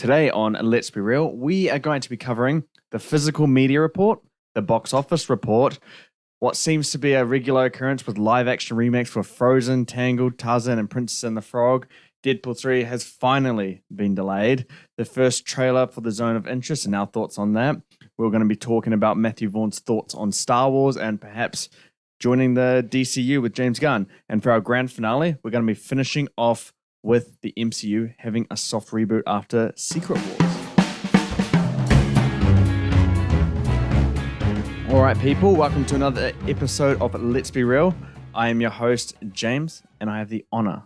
Today on Let's Be Real, we are going to be covering the physical media report, the box office report, what seems to be a regular occurrence with live action remakes for Frozen, Tangled, Tarzan, and Princess and the Frog. Deadpool 3 has finally been delayed. The first trailer for the Zone of Interest and our thoughts on that. We're going to be talking about Matthew Vaughn's thoughts on Star Wars and perhaps joining the DCU with James Gunn. And for our grand finale, we're going to be finishing off with the MCU having a soft reboot after Secret Wars. All right, people, welcome to another episode of Let's Be Real. I am your host, James, and I have the honor,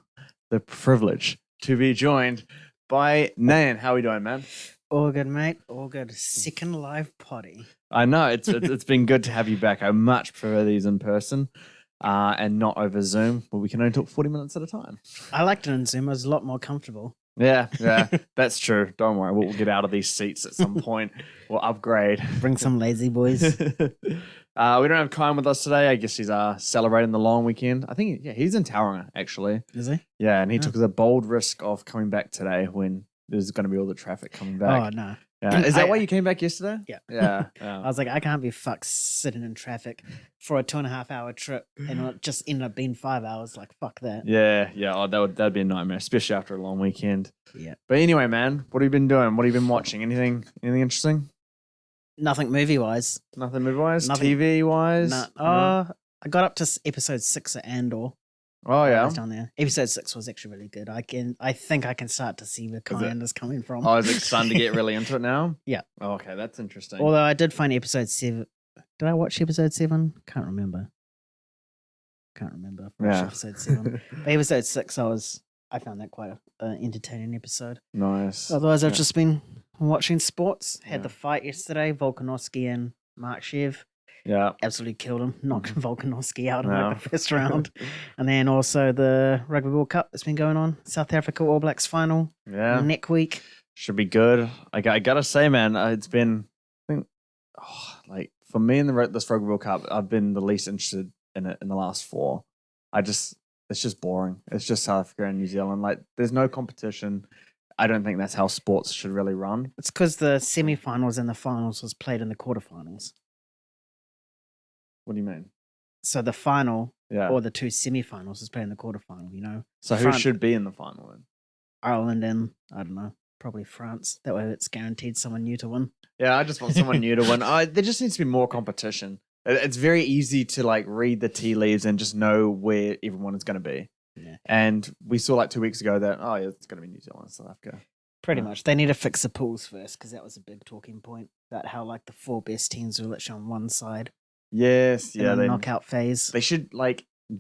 the privilege to be joined by Nan. How are we doing, man? All good, mate. All good. Second live potty. I know, it's been good to have you back. I much prefer these in person. And not over Zoom, where we can only talk 40 minutes at a time. I liked it in Zoom. It was a lot more comfortable. Yeah, that's true. Don't worry, we'll get out of these seats at some point. We'll upgrade. Bring some lazy boys. We don't have Kyan with us today. I guess he's celebrating the long weekend. I think, he's in Tauranga, actually. Is he? Yeah, and he took the bold risk of coming back today when there's going to be all the traffic coming back. Oh, no. Yeah. Is that why you came back yesterday? Yeah. Yeah. I was like, I can't be fucked sitting in traffic for a 2.5 hour trip and it just ended up being 5 hours. Like, fuck that. Yeah. Oh, that'd be a nightmare, especially after a long weekend. Yeah. But anyway, man, what have you been doing? What have you been watching? Anything interesting? Nothing movie wise. Nothing movie-wise? Nothing. TV-wise? No. No? I got up to episode 6 of Andor. Oh, I yeah? was down there. Episode 6 was actually really good. I think I can start to see where Kyan is coming from. Oh, is it starting to get really into it now? Yeah. Oh, okay, that's interesting. Although I did find episode 7. Did I watch episode 7? Can't remember. If I watched episode 7. But episode 6, I found that quite an entertaining episode. Nice. Otherwise, I've just been watching sports. Had Yeah. the fight yesterday, Volkanovski and Markshev. Yeah. Absolutely killed him. Knocked Volkanovski out in No. like the first round. And then also the Rugby World Cup that's been going on. South Africa All Blacks final. Yeah. Next week. Should be good. I gotta say, man, it's been, for me in this Rugby World Cup, I've been the least interested in it in the last 4. It's just boring. It's just South Africa and New Zealand. Like, there's no competition. I don't think that's how sports should really run. It's because the semi-finals and the finals was played in the quarterfinals. What do you mean? So the final Yeah. or the 2 semi-finals is played in the quarterfinal, you know? So who France- should be in the final then? Ireland and, I don't know, probably France. That way it's guaranteed someone new to win. Yeah, I just want someone new to win. There just needs to be more competition. It's very easy to read the tea leaves and just know where everyone is going to be. Yeah. And we saw 2 weeks ago that, it's going to be New Zealand and South Africa. Pretty much. They need to fix the pools first because that was a big talking point about how the 4 best teams were literally on one side. Yes, In yeah. the knockout phase. They should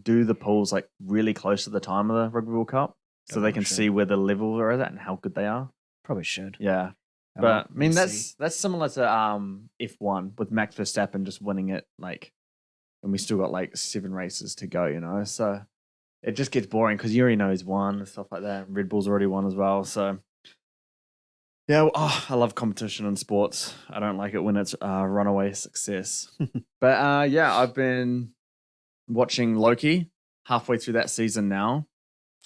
do the polls really close to the time of the Rugby World Cup so they can see where the level are at and how good they are. Probably should. Yeah. But I mean that's similar to F1 with Max Verstappen just winning it and we still got 7 races to go, you know. So it just gets boring because you already know he's won and stuff like that. Red Bull's already won as well. So yeah, I love competition in sports. I don't like it when it's runaway success. But I've been watching Loki halfway through that season now.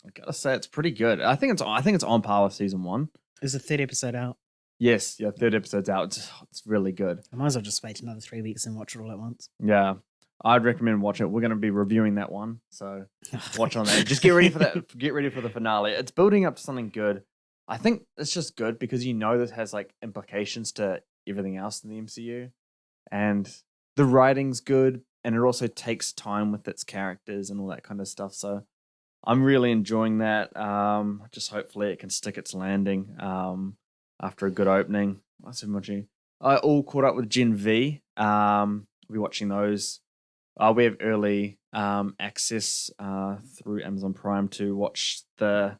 I gotta say it's pretty good. I think it's on par with season 1. Is the 3rd episode out? Yes, 3rd episode's out. It's really good. I might as well just wait another 3 weeks and watch it all at once. Yeah, I'd recommend watch it. We're going to be reviewing that one, so watch on that. Just get ready for that. Get ready for the finale. It's building up to something good. I think it's just good because this has implications to everything else in the MCU, and the writing's good, and it also takes time with its characters and all that kind of stuff. So I'm really enjoying that. Just hopefully it can stick its landing. After a good opening. I all caught up with Gen V. We'll be watching those. We have early access through Amazon Prime to watch the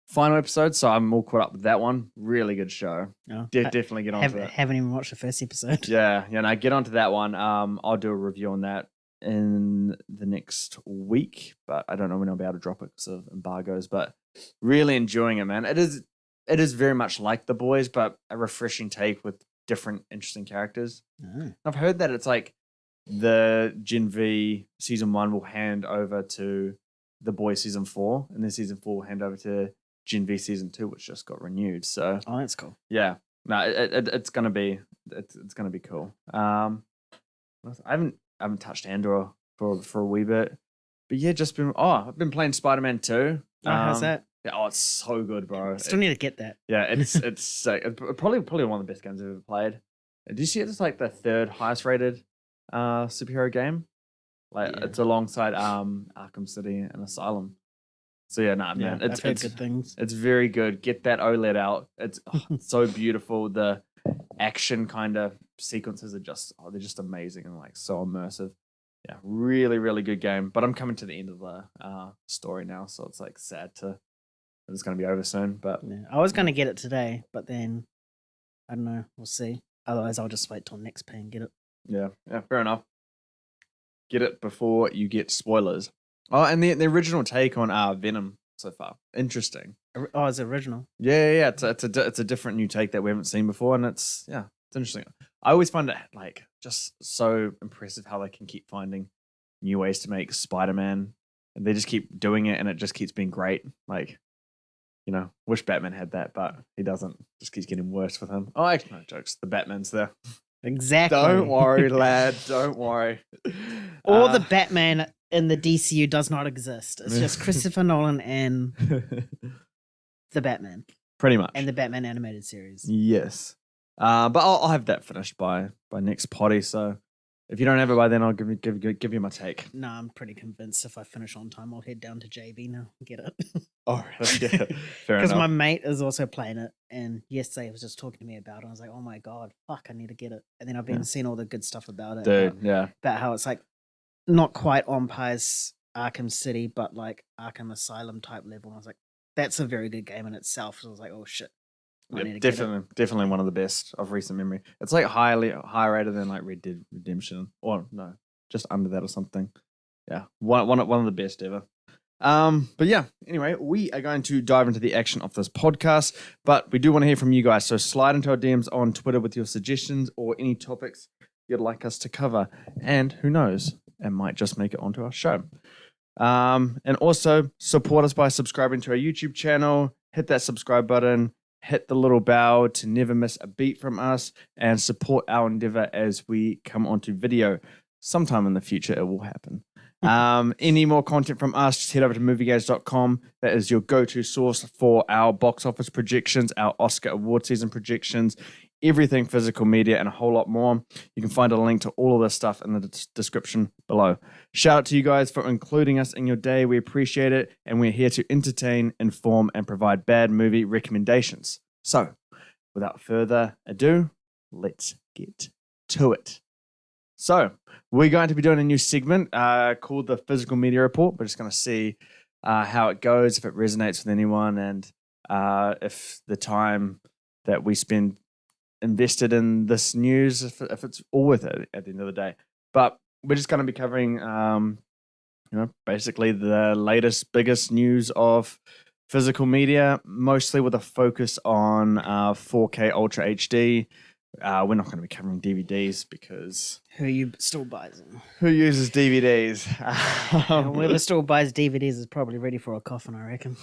final episode, so I'm all caught up with that one. Really good show. Oh, Definitely get onto that. Haven't even watched the first episode. Yeah, get onto that one. I'll do a review on that in the next week, but I don't know when I'll be able to drop it because of embargoes, but really enjoying it, man. It is very much like The Boys, but a refreshing take with different interesting characters. Oh. I've heard that it's the Gen V season 1 will hand over to The Boys season 4, and then season 4 will hand over to Gen V Season 2, which just got renewed. So Oh, that's cool. yeah, no, it's gonna be cool. I haven't touched Andor for a wee bit, but yeah, I've been playing Spider-Man 2. Oh, how's that? Yeah, it's so good, bro. Still need to get that. Yeah, it's sick. Probably one of the best games I've ever played. Did you see it's like the third highest rated superhero game? Like Yeah. it's alongside Arkham City and Asylum. So yeah, nah, man, I've heard good things. It's very good. Get that OLED out. It's so beautiful. The action kind of sequences are they're just amazing and like so immersive. Yeah, really, really good game. But I'm coming to the end of the story now, so it's like sad to it's going to be over soon. But Yeah, I was going to get it today, but then I don't know. We'll see. Otherwise, I'll just wait till next pay and get it. yeah, fair enough. Get it before you get spoilers. Oh, and the original take on Venom so far, interesting. Oh, it's original. Yeah. It's a different new take that we haven't seen before, and it's interesting. I always find it like just so impressive how they can keep finding new ways to make Spider-Man, and they just keep doing it, and it just keeps being great. Like, you know, wish Batman had that, but he doesn't. Just keeps getting worse with him. Oh, actually, no jokes. The Batman's there. Exactly. Don't worry, lad. Don't worry. Or the Batman in the DCU does not exist. It's just Christopher Nolan and the Batman. Pretty much. And the Batman animated series. Yes. But I'll have that finished by next potty. So if you don't have it by then, I'll give you my take. No, I'm pretty convinced if I finish on time, I'll head down to JB now and get it. Oh, yeah. Fair enough. Because my mate is also playing it, and yesterday he was just talking to me about it. I was like, oh my god, fuck, I need to get it. And then I've been seeing all the good stuff about it. Dude, about how it's like not quite on par as Arkham City, but like Arkham Asylum type level. And I was like, that's a very good game in itself. So I was like, oh shit. Definitely one of the best of recent memory. It's like higher rated than like Red Dead Redemption, or no, just under that or something. Yeah, one of the best ever. But yeah, anyway, we are going to dive into the action of this podcast, but we do want to hear from you guys. So slide into our DMs on Twitter with your suggestions or any topics you'd like us to cover. And who knows, it might just make it onto our show. And also support us by subscribing to our YouTube channel, hit that subscribe button, hit the little bell to never miss a beat from us, and support our endeavor as we come onto video. Sometime in the future, it will happen. Any more content from us, just head over to MovieGainz.com. That is your go-to source for our box office projections, our Oscar award season projections, everything physical media, and a whole lot more. You can find a link to all of this stuff in the description below. Shout out to you guys for including us in your day. We appreciate it, and we're here to entertain, inform, and provide bad movie recommendations. So, without further ado, let's get to it. So, we're going to be doing a new segment called the Physical Media Report. We're just going to see how it goes, if it resonates with anyone, and if the time that we spend invested in this news, if it's all worth it at the end of the day. But we're just going to be covering, basically the latest, biggest news of physical media, mostly with a focus on 4K Ultra HD. We're not going to be covering DVDs because Who still buys them? who uses DVDs? Whoever still buys DVDs is probably ready for a coffin, I reckon.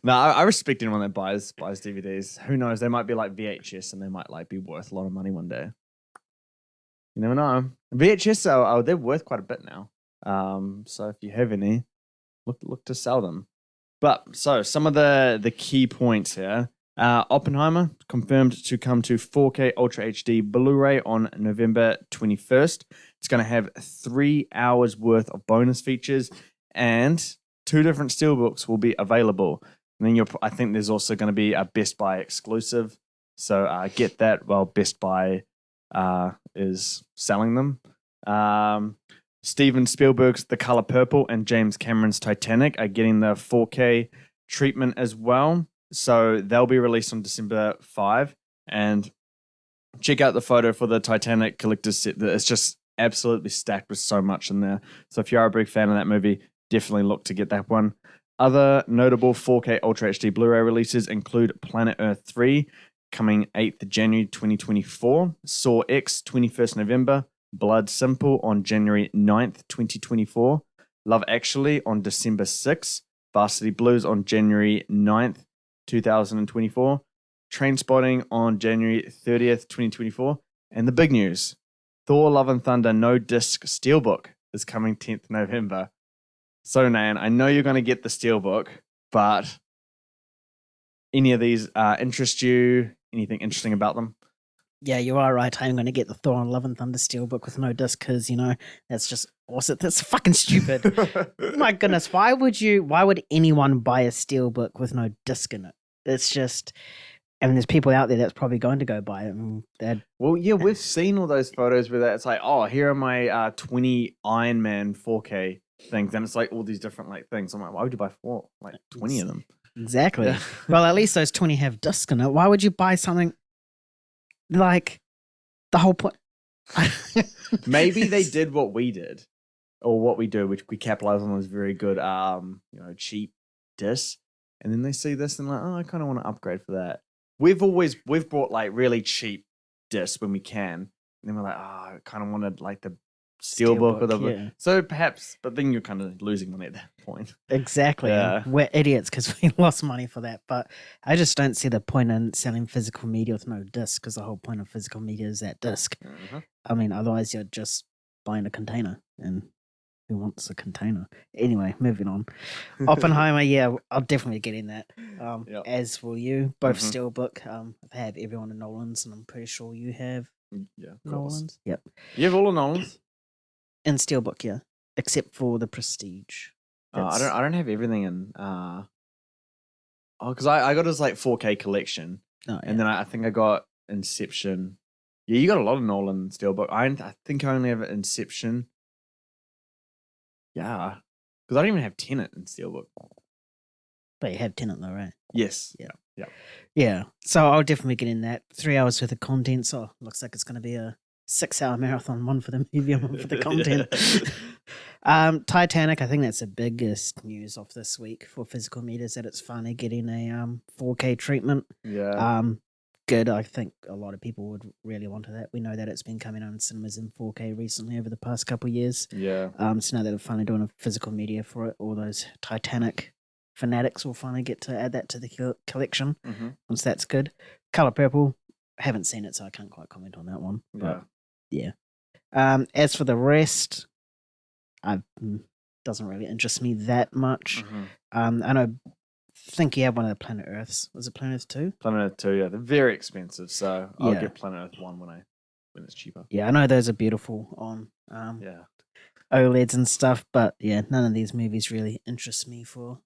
No, I respect anyone that buys DVDs. Who knows? They might be like VHS and they might like be worth a lot of money one day. You never know. VHS, they're worth quite a bit now. So if you have any, look to sell them. But so some of the key points here. Oppenheimer confirmed to come to 4K Ultra HD Blu-ray on November 21st. It's going to have 3 hours worth of bonus features, and 2 different steelbooks will be available. And then I think there's also going to be a Best Buy exclusive. So get that while Best Buy is selling them. Steven Spielberg's The Color Purple and James Cameron's Titanic are getting the 4K treatment as well. So they'll be released on December 5. And check out the photo for the Titanic collector's set. It's just absolutely stacked with so much in there. So if you are a big fan of that movie, definitely look to get that one. Other notable 4K Ultra HD Blu-ray releases include Planet Earth 3, coming 8th January 2024, Saw X 21st November, Blood Simple on January 9th, 2024, Love Actually on December 6th, Varsity Blues on January 9th, 2024. Trainspotting on January 30th, 2024. And the big news, Thor Love and Thunder No Disc Steelbook is coming 10th November. So, Nan, I know you're going to get the Steelbook, but any of these interest you? Anything interesting about them? Yeah, you are right. I'm going to get the Thor Love and Thunder Steelbook with no disc because, that's just awesome. That's fucking stupid. My goodness, why would anyone buy a Steelbook with no disc in it? It's just, there's people out there that's probably going to go buy it. Well, yeah, we've seen all those photos where it's like, oh, here are my 20 Iron Man 4K things. And it's like all these different things. I'm like, why would you buy 20 of them? Exactly. Yeah. Well, at least those 20 have disc in it. Why would you buy something like the whole point? Maybe they did what we did or what we do, which we capitalize on those very good, cheap discs. And then they see this and I kind of want to upgrade for that. We've bought really cheap discs when we can. And then we're like, I kind of wanted the Steelbook or the yeah. So perhaps, but then you're kind of losing money at that point. Exactly. Yeah. We're idiots because we lost money for that. But I just don't see the point in selling physical media with no disc because the whole point of physical media is that disc. Mm-hmm. I mean, otherwise you're just buying a container, and who wants a container? Anyway, moving on. Oppenheimer, yeah, I'll definitely get in that. Yep. As will you. Both Steelbook. I have everyone in Nolan's, and I'm pretty sure you have. Yeah, Nolan's. Yep. You have all of Nolan's. In Steelbook, yeah, except for the Prestige. I don't have everything in. Because I got his 4K collection, and then I think I got Inception. Yeah, you got a lot of Nolan Steelbook. I think I only have Inception. Yeah, because I don't even have Tenet in Steelbook. But you have Tenet though, right? Yes. Yeah. So I'll definitely get in that. 3 hours worth of content. So looks like it's going to be a 6-hour marathon, one for the movie and one for the content. Titanic, I think that's the biggest news of this week for physical media is that it's finally getting a 4K treatment. Yeah. Good. I think a lot of people would really want that. We know that it's been coming out in cinemas in 4K recently over the past couple of years. Yeah. So now that they're finally doing a physical media for it, all those Titanic fanatics will finally get to add that to the collection. Once that's good. Color Purple, haven't seen it, so I can't quite comment on that one. But yeah. As for the rest, doesn't really interest me that much. I think you have one of the Planet Earths. Was it Planet Earth 2? Planet Earth 2, yeah. They're very expensive, so I'll get Planet Earth 1 when it's cheaper. Yeah, I know those are beautiful on OLEDs and stuff, but yeah, none of these movies really interest me for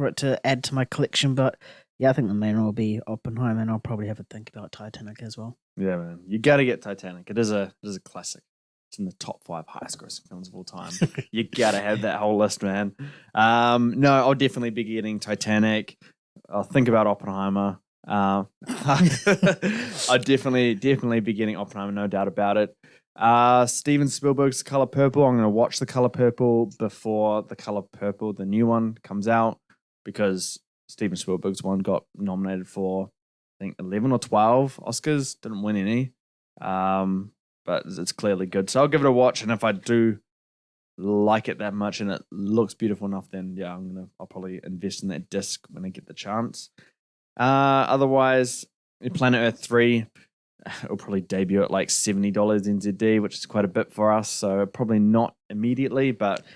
it to add to my collection. But yeah, I think the main one will be Oppenheimer, and I'll probably have a think about Titanic as well. Yeah, man. You got to get Titanic. It is a classic. It's in the top 5 highest grossing films of all time. You got to have that whole list, man. No, I'll definitely be getting Titanic. I'll think about Oppenheimer. I'll definitely be getting Oppenheimer, no doubt about it. Steven Spielberg's Color Purple. I'm going to watch The Color Purple before The Color Purple, the new one, comes out because Steven Spielberg's one got nominated for, I think, 11 or 12 Oscars. Didn't win any. But it's clearly good. So I'll give it a watch, and if I do like it that much and it looks beautiful enough, then yeah, I'll probably invest in that disc when I get the chance. Otherwise, Planet Earth 3, it'll probably debut at $70 NZD, which is quite a bit for us. So probably not immediately, but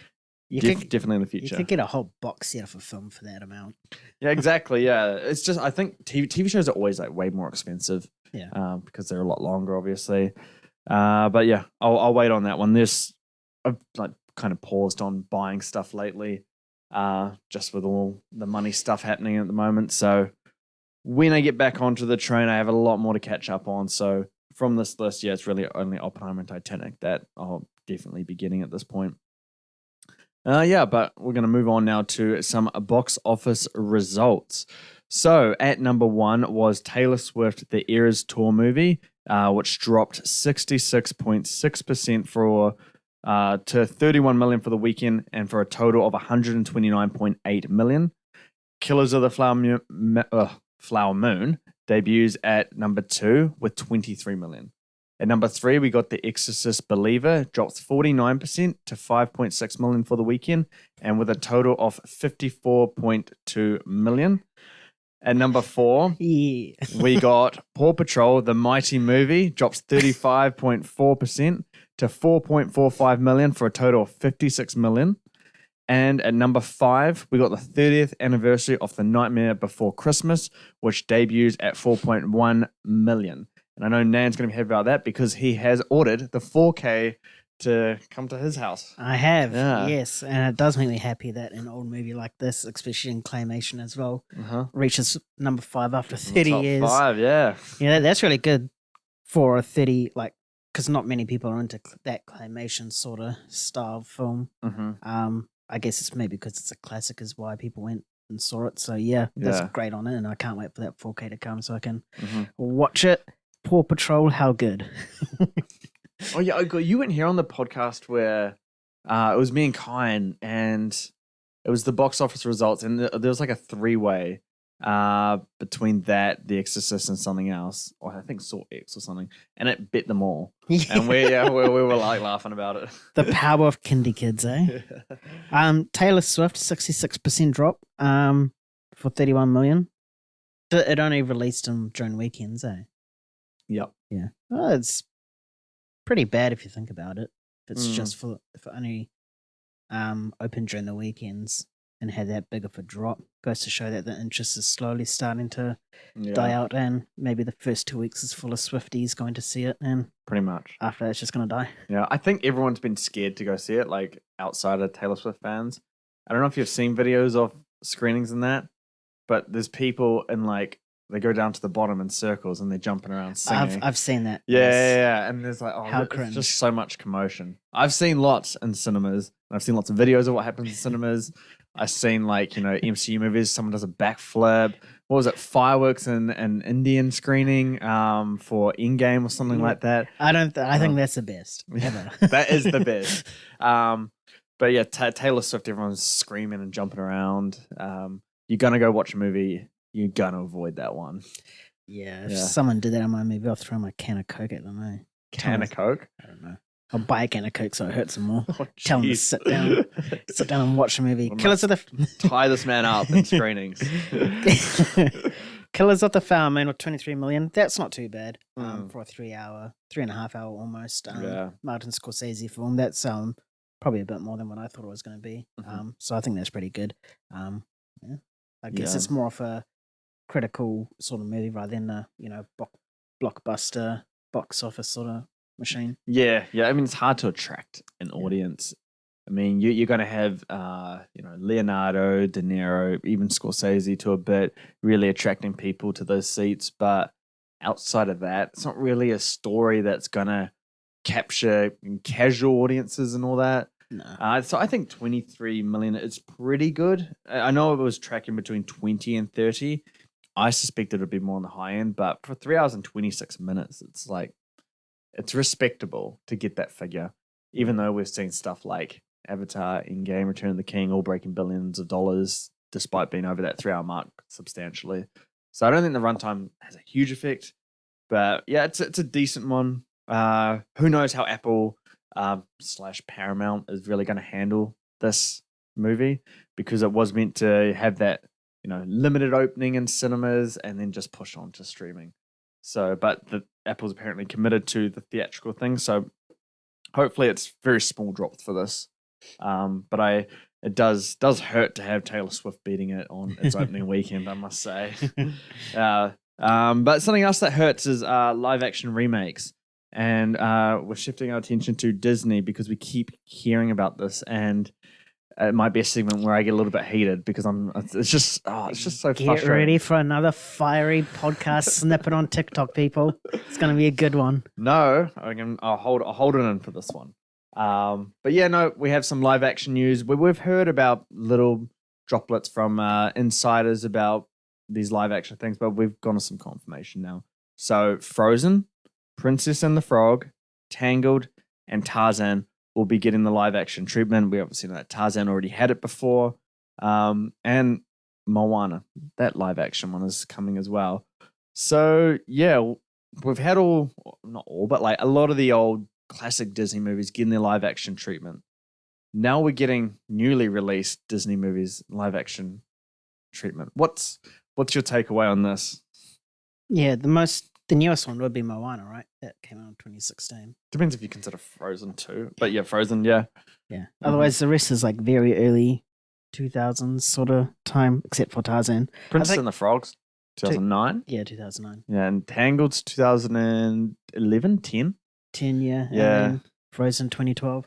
definitely in the future. You could get a whole box set of a film for that amount. Yeah, exactly. Yeah, it's just I think TV shows are always way more expensive. Yeah, because they're a lot longer, obviously. But yeah, I'll wait on that one. I've kind of paused on buying stuff lately, just with all the money stuff happening at the moment. So when I get back onto the train, I have a lot more to catch up on. So from this list, yeah, it's really only Oppenheimer and Titanic that I'll definitely be getting at this point. But we're going to move on now to some box office results. So at number 1 was Taylor Swift, The Eras Tour movie, which dropped 66.6% to 31 million for the weekend and for a total of 129.8 million. Killers of the Flower Moon debuts at number 2 with 23 million. At number 3, we got The Exorcist Believer, drops 49% to 5.6 million for the weekend, and with a total of 54.2 million. At number 4, Yeah. we got Paw Patrol, The Mighty Movie, drops 35.4% to 4.45 million for a total of 56 million. And at number 5, we got the 30th anniversary of The Nightmare Before Christmas, which debuts at 4.1 million. And I know Nan's going to be happy about that because he has ordered the 4K to come to his house. I have, Yeah. yes. And it does make me happy that an old movie like this, especially in claymation as well, reaches number 5 after 30 Top years. 5, yeah. Yeah, that's really good for a 30, like, because not many people are into that claymation sort of style film. I guess it's maybe because it's a classic is why people went and saw it. So yeah, that's great on it, and I can't wait for that 4K to come so I can watch it. Paw Patrol, how good. Oh yeah, you went here on the podcast where it was me and Kyan, and it was the box office results, and there was like a 3-way between that, The Exorcist, and something else, or I think Saw X or something, and it bit them all. And we were like laughing about it. The power of kindy kids, eh? Taylor Swift, 66% drop for 31 million. It only released them during weekends, eh? Yep. Yeah. Oh, it's pretty bad if you think about it. If it's just for only open during the weekends and had that big of a drop, goes to show that the interest is slowly starting to die out, and maybe the first 2 weeks is full of Swifties going to see it, and pretty much after that it's just going to die. Yeah, I think everyone's been scared to go see it, like outside of Taylor Swift fans. I don't know if you've seen videos of screenings and that, but there's people in like, they go down to the bottom in circles and they're jumping around singing. I've seen that. Yeah. And there's like, how it's cringe. just so much commotion. I've seen lots in cinemas. I've seen lots of videos of what happens in cinemas. I've seen like, MCU movies, someone does a backflip. What was it? Fireworks in an Indian screening for Endgame or something like that. I think that's the best ever. That is the best. But yeah, Taylor Swift, everyone's screaming and jumping around. You're going to go watch a movie, you're going to avoid that one. Yeah, if someone did that in my movie, I'll throw my can of Coke at them, eh? Can of Coke? I don't know. I'll buy a can of Coke so it hurts them more. Oh, tell them to sit down and watch a movie. Killers of the... Tie this man up in screenings. Killers of the Flower Moon with 23 million. That's not too bad for a 3.5 hour almost Martin Scorsese film. That's probably a bit more than what I thought it was going to be. So I think that's pretty good. I guess it's more of a critical sort of movie rather than a blockbuster box office sort of machine. Yeah. I mean, it's hard to attract an audience. I mean, you're going to have Leonardo, De Niro, even Scorsese to a bit, really attracting people to those seats. But outside of that, it's not really a story that's going to capture casual audiences and all that. No. So I think 23 million is pretty good. I know it was tracking between 20 and 30. I suspected it would be more on the high end, but for 3 hours and 26 minutes, it's like, it's respectable to get that figure, even though we've seen stuff like Avatar, Endgame, Return of the King, all breaking billions of dollars, despite being over that 3 hour mark substantially. So I don't think the runtime has a huge effect, but yeah, it's a decent one. Who knows how Apple / Paramount is really going to handle this movie, because it was meant to have that, limited opening in cinemas and then just push on to streaming. So, but Apple's apparently committed to the theatrical thing. So hopefully it's very small drops for this. But it does hurt to have Taylor Swift beating it on its opening weekend, I must say. But something else that hurts is live action remakes. And we're shifting our attention to Disney because we keep hearing about this, and it might be a segment where I get a little bit heated because it's just so frustrating. Get ready for another fiery podcast snippet on TikTok, people. It's going to be a good one. No, I'll hold it in for this one. But yeah, no, we have some live action news. We've heard about little droplets from insiders about these live action things, but we've gone to some confirmation now. So Frozen, Princess and the Frog, Tangled, and Tarzan will be getting the live action treatment. We obviously know that Tarzan already had it before. And Moana, that live action one is coming as well. So yeah, we've had not all, but like a lot of the old classic Disney movies getting their live action treatment. Now we're getting newly released Disney movies live action treatment. What's your takeaway on this? Yeah, the newest one would be Moana, right? That came out in 2016. Depends if you consider Frozen too. But yeah, Frozen, yeah. Yeah. Otherwise, the rest is like very early 2000s sort of time, except for Tarzan. Princess and the Frogs, 2009. Yeah, 2009. Yeah, and Tangled's 2011, 10. 10, yeah. Yeah. And then Frozen 2012.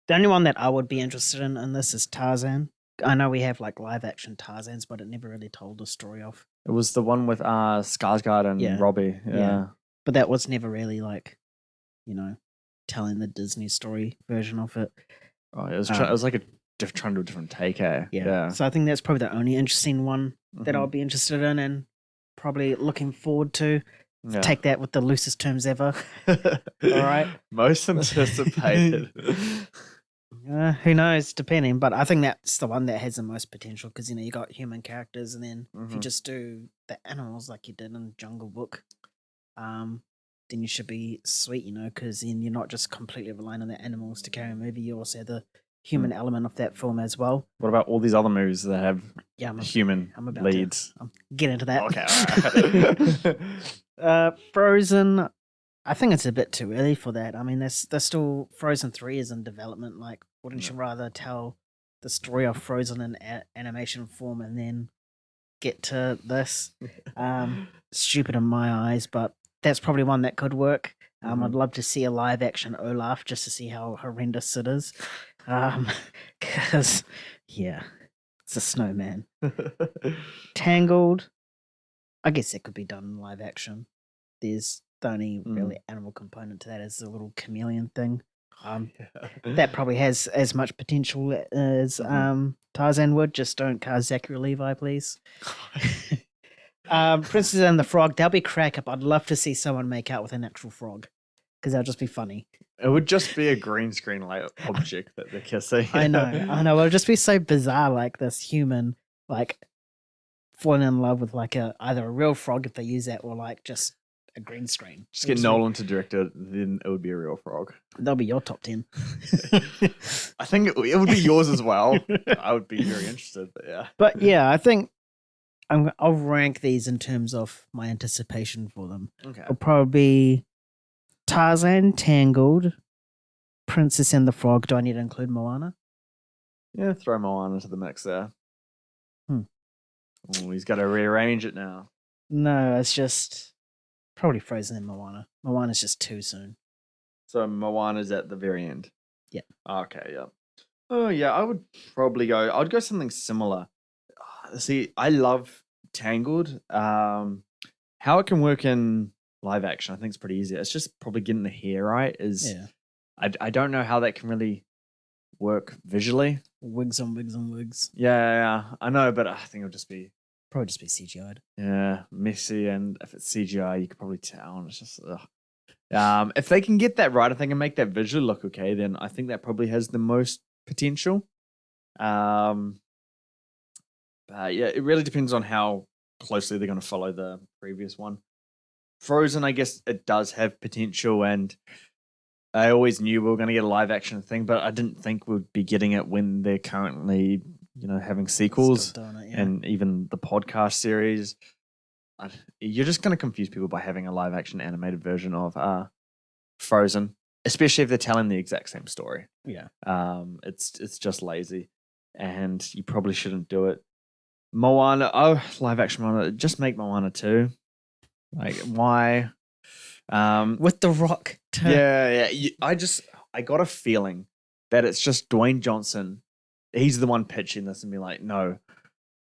The only one that I would be interested in this is Tarzan. I know we have like live action Tarzans, but it never really told the story of. It was the one with Skarsgård and Robbie. Yeah. But that was never really like, telling the Disney story version of it. Oh, it was like trying to do a different take, eh? Yeah. So I think that's probably the only interesting one that I'll be interested in and probably looking forward to. Yeah. Take that with the loosest terms ever. All right. Most anticipated. Who knows, depending. But I think that's the one that has the most potential because, you got human characters and then if you just do the animals like you did in Jungle Book, then you should be sweet, because then you're not just completely relying on the animals to carry a movie. You also have the human element of that film as well. What about all these other movies that have human leads? Get into that. Okay. Frozen, I think it's a bit too early for that. I mean, there's still Frozen 3 is in development. Like, wouldn't you rather tell the story of Frozen in animation form and then get to this? Stupid in my eyes, but that's probably one that could work. I'd love to see a live action Olaf just to see how horrendous it is. Because, it's a snowman. Tangled, I guess that could be done in live action. There's the only really animal component to that is the little chameleon thing. That probably has as much potential as Tarzan would. Just don't cast Zachary Levi, please. Princess and the Frog, that'll be crack up. I'd love to see someone make out with an actual frog because that'll just be funny. It would just be a green screen like object that they're kissing. I know. It'll just be so bizarre, like this human, like falling in love with like either a real frog if they use that, or like just a green screen. Just get Nolan to direct it, then it would be a real frog. That'll be your top 10. I think it would be yours as well. I would be very interested, but yeah. But yeah, I think I'll rank these in terms of my anticipation for them. Okay. It'll probably be Tarzan, Tangled, Princess and the Frog. Do I need to include Moana? Yeah, throw Moana into the mix there. Oh, he's got to rearrange it now. No, it's just probably Frozen and Moana. Moana's just too soon. So Moana's at the very end? Yeah. Okay, yeah. Oh, yeah, I'd go something similar. See, I love Tangled. How it can work in live action, I think it's pretty easy. It's just probably getting the hair right. I don't know how that can really work visually. Wigs on wigs on wigs. Yeah, I know, but I think it'll probably just be CGI'd. Yeah, messy, and if it's CGI, you could probably tell. And it's just, if they can get that right, if they can make that visually look okay, then I think that probably has the most potential. But yeah, it really depends on how closely they're going to follow the previous one. Frozen, I guess it does have potential, and I always knew we were going to get a live action thing, but I didn't think we'd be getting it when they're currently, having sequels and even the podcast series. You're just going to confuse people by having a live action animated version of Frozen, especially if they're telling the exact same story. Yeah. It's just lazy, and you probably shouldn't do it. Moana, live action Moana, just make Moana 2. Like, why? With The Rock too. Yeah. I got a feeling that it's just Dwayne Johnson. He's the one pitching this and be like, no,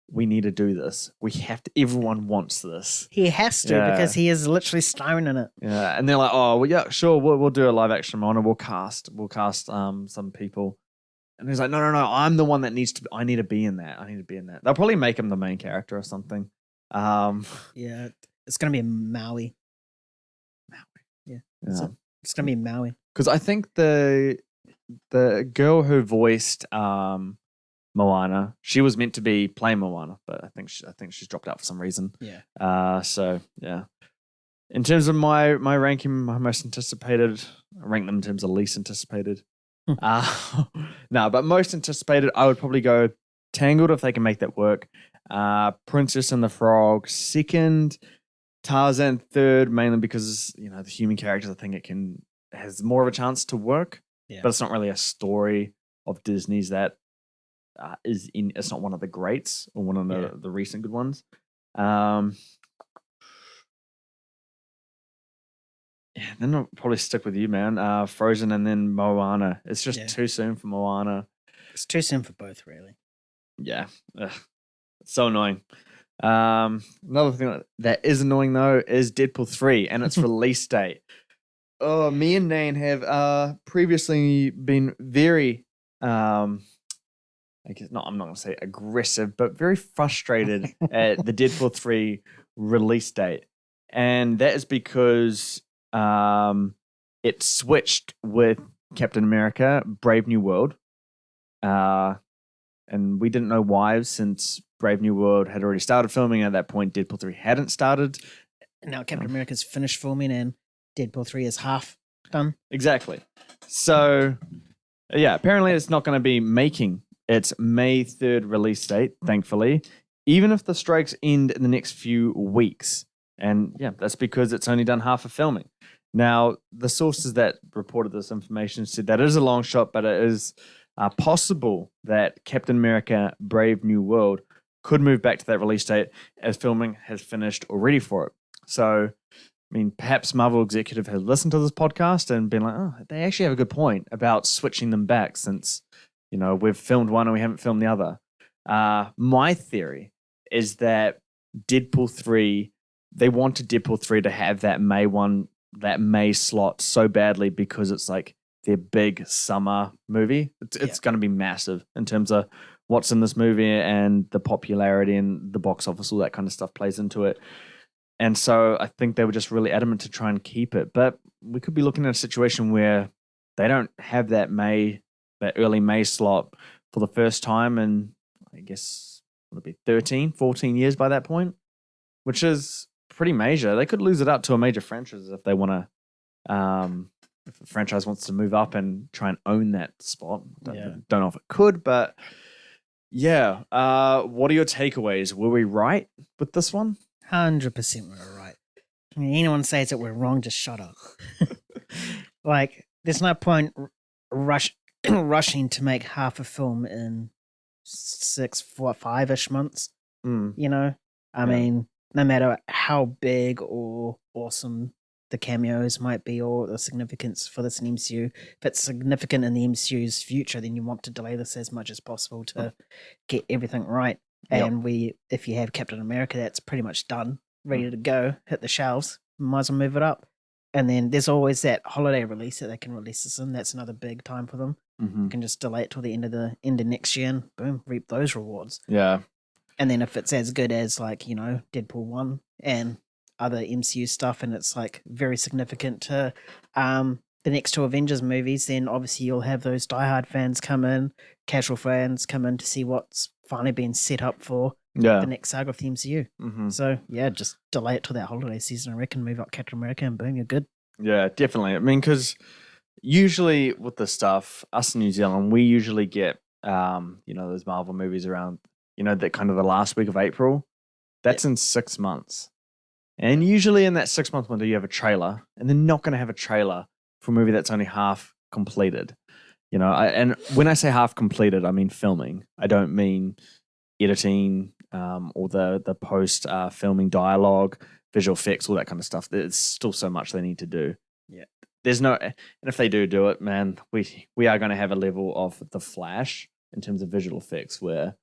we need to do this. We have to. Everyone wants this. He has to because he is literally starring in it. Yeah, and they're like, oh, well, yeah, sure, we'll do a live action Moana. We'll cast some people. And he's like, no, I'm the one that I need to be in that. They'll probably make him the main character or something. Yeah, it's going to be Maui. Yeah. It's going to be Maui. Because I think the girl who voiced Moana, she was meant to be playing Moana, but I think she's dropped out for some reason. Yeah. So, yeah. In terms of my ranking, my most anticipated, I rank them in terms of least anticipated. No, but most anticipated, I would probably go Tangled if they can make that work. Princess and the Frog second, Tarzan third, mainly because the human characters. I think has more of a chance to work, but it's not really a story of Disney's that is in. It's not one of the greats or one of the recent good ones. Yeah, then I'll probably stick with you, man. Frozen and then Moana. It's just too soon for Moana. It's too soon for both, really. Yeah. Ugh. It's so annoying. Another thing that is annoying, though, is Deadpool 3 and its release date. Oh, me and Nain have previously been very, I guess, I'm not going to say aggressive, but very frustrated at the Deadpool 3 release date. And that is because it switched with Captain America, Brave New World. And we didn't know why, since Brave New World had already started filming. At that point, Deadpool 3 hadn't started. Now Captain America's finished filming and Deadpool 3 is half done. Exactly. So, yeah, apparently it's not going to be making its May 3rd release date, thankfully, even if the strikes end in the next few weeks. And yeah, that's because it's only done half of filming. Now, the sources that reported this information said that it is a long shot, but it is possible that Captain America Brave New World could move back to that release date as filming has finished already for it. So, I mean, perhaps Marvel executive has listened to this podcast and been like, oh, they actually have a good point about switching them back since, we've filmed one and we haven't filmed the other. My theory is that Deadpool 3, they wanted Deadpool 3 to have that May slot so badly because it's like their big summer movie. It's going to be massive in terms of what's in this movie and the popularity and the box office, all that kind of stuff plays into it. And so I think they were just really adamant to try and keep it. But we could be looking at a situation where they don't have that early May slot for the first time in, I guess, it'll be 13, 14 years by that point, which is pretty major. They could lose it out to a major franchise if they want to, if a franchise wants to move up and try and own that spot. Don't know if it could, but yeah. What are your takeaways? Were we right with this one? 100% we're right. I mean, anyone says that we're wrong, just shut up. Like, there's no point rushing to make half a film in 5-ish months. I mean, no matter how big or awesome the cameos might be or the significance for this in MCU, if it's significant in the MCU's future, then you want to delay this as much as possible to get everything right. And if you have Captain America, that's pretty much done, ready to go, hit the shelves, might as well move it up. And then there's always that holiday release that they can release this in. That's another big time for them. You can just delay it till the end of next year and boom, reap those rewards. Yeah. And then if it's as good as Deadpool 1 and other MCU stuff, and it's like very significant to the next two Avengers movies, then obviously you'll have those diehard fans come in, casual fans come in to see what's finally been set up for the next saga of the MCU. So yeah, just delay it till that holiday season. I reckon move up Captain America and boom, you're good. Yeah, definitely. I mean, because usually with the stuff, us in New Zealand, we usually get those Marvel movies around that kind of the last week of April. That's in 6 months. And usually in that 6 month window, you have a trailer, and they're not going to have a trailer for a movie that's only half completed. And when I say half completed, I mean filming. I don't mean editing or the post filming dialogue, visual effects, all that kind of stuff. There's still so much they need to do. Yeah. And if they do it, man, we are going to have a level of The Flash in terms of visual effects where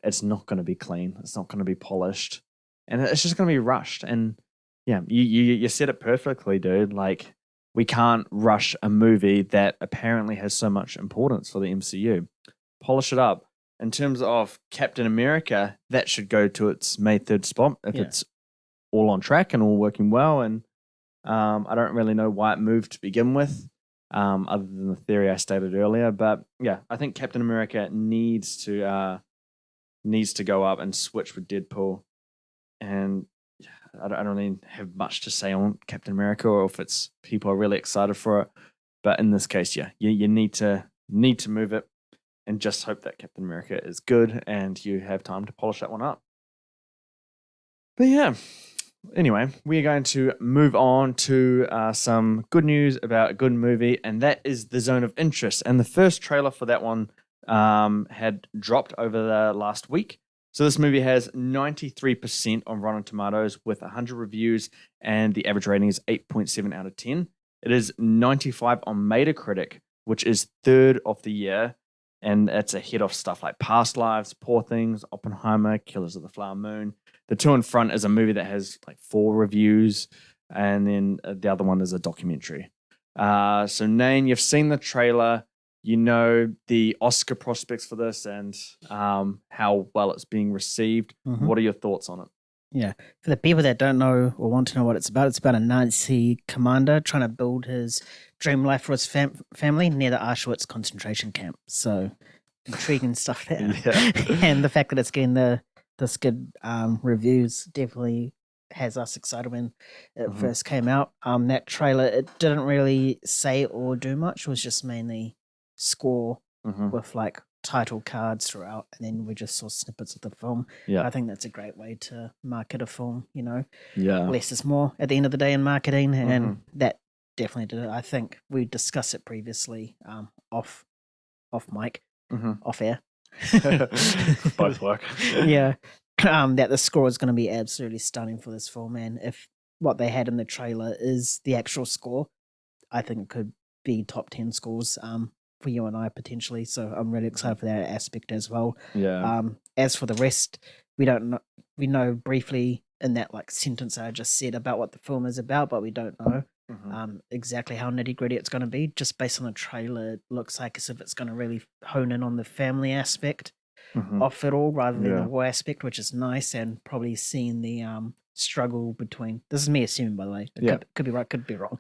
it's not going to be clean. It's not going to be polished. And it's just going to be rushed. And yeah, you said it perfectly, dude. Like, we can't rush a movie that apparently has so much importance for the MCU. Polish it up. In terms of Captain America, that should go to its May 3rd spot if it's all on track and all working well. And I don't really know why it moved to begin with, other than the theory I stated earlier. But yeah, I think Captain America needs to go up and switch with Deadpool. And I don't really have much to say on Captain America, or if it's people are really excited for it. But in this case, yeah, you need to move it, and just hope that Captain America is good, and you have time to polish that one up. But yeah, anyway, we are going to move on to some good news about a good movie, and that is The Zone of Interest. And the first trailer for that one had dropped over the last week. So this movie has 93% on Rotten Tomatoes with 100 reviews, and the average rating is 8.7 out of 10. It is 95 on Metacritic, which is third of the year, and it's ahead of stuff like Past Lives, Poor Things, Oppenheimer, Killers of the Flower Moon. The two in front is a movie that has like 4 reviews, and then the other one is a documentary. So, Nain, you've seen the trailer. You know the Oscar prospects for this and how well it's being received. Mm-hmm. What are your thoughts on it? Yeah. For the people that don't know or want to know what it's about a Nazi commander trying to build his dream life for his family near the Auschwitz concentration camp. So, intriguing stuff there. Yeah. And the fact that it's getting this good reviews definitely has us excited when it first came out. That trailer, it didn't really say or do much. It was just mainly score with like title cards throughout, and then we just saw snippets of the film. Yeah. I think that's a great way to market a film, you know. Yeah. Less is more at the end of the day in marketing, and that definitely did it. I think we discussed it previously off mic, off air. Both work. Yeah. That the score is going to be absolutely stunning for this film, and if what they had in the trailer is the actual score, I think it could be top 10 scores for you and I potentially. So I'm really excited for that aspect as well. Yeah. As for the rest, we don't know. We know briefly in that like sentence I just said about what the film is about, but we don't know exactly how nitty gritty it's going to be. Just based on the trailer, it looks like as if it's going to really hone in on the family aspect of it all rather than the war aspect, which is nice, and probably seeing the struggle between, this is me assuming by the way, it could be right, could be wrong.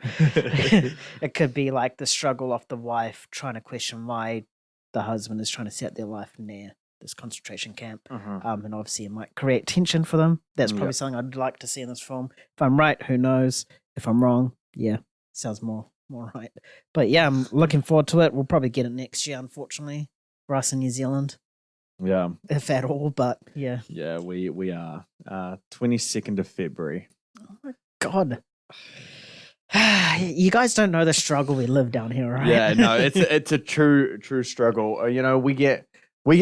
It could be like the struggle of the wife trying to question why the husband is trying to set their life near this concentration camp. And obviously it might create tension for them. That's probably something I'd like to see in this film. If I'm right, who knows? If I'm wrong, sounds more right. But yeah, I'm looking forward to it. We'll probably get it next year, unfortunately, for us in New Zealand. Yeah. If at all, but yeah. Yeah, we are. 22nd of February. Oh my God. You guys don't know the struggle we live down here, right? Yeah, no, it's a true struggle. You know, we get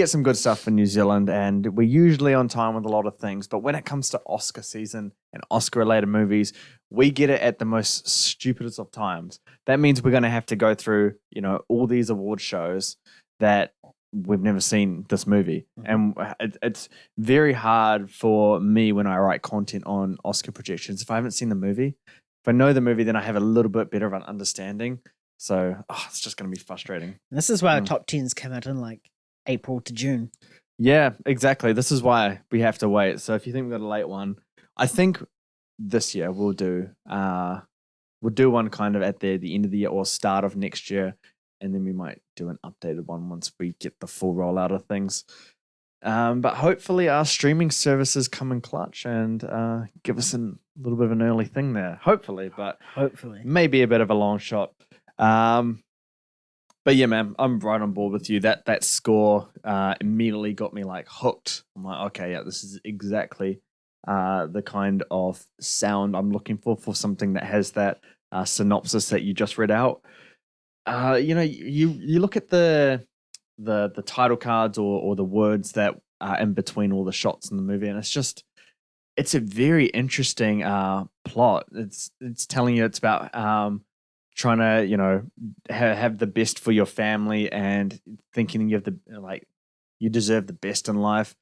some good stuff in New Zealand, and we're usually on time with a lot of things. But when it comes to Oscar season and Oscar-related movies, we get it at the most stupidest of times. That means we're going to have to go through, you know, all these award shows that we've never seen this movie. And it's very hard for me when I write content on Oscar projections. If I haven't seen the movie, if I know the movie, then I have a little bit better of an understanding. So it's just going to be frustrating. This is why our top 10s come out in like April to June. Yeah, exactly. This is why we have to wait. So if you think we've got a late one, I think this year we'll do one kind of at the end of the year or start of next year. And then we might do an updated one once we get the full rollout of things. But hopefully our streaming services come in clutch and give us a little bit of an early thing there. Hopefully, but maybe a bit of a long shot. But yeah, man, I'm right on board with you. That score immediately got me like hooked. I'm like, okay, yeah, this is exactly the kind of sound I'm looking for something that has that synopsis that you just read out. You know, you look at the title cards or the words that are in between all the shots in the movie, and it's a very interesting plot. It's telling you it's about trying to, you know, have the best for your family and thinking you deserve the best in life,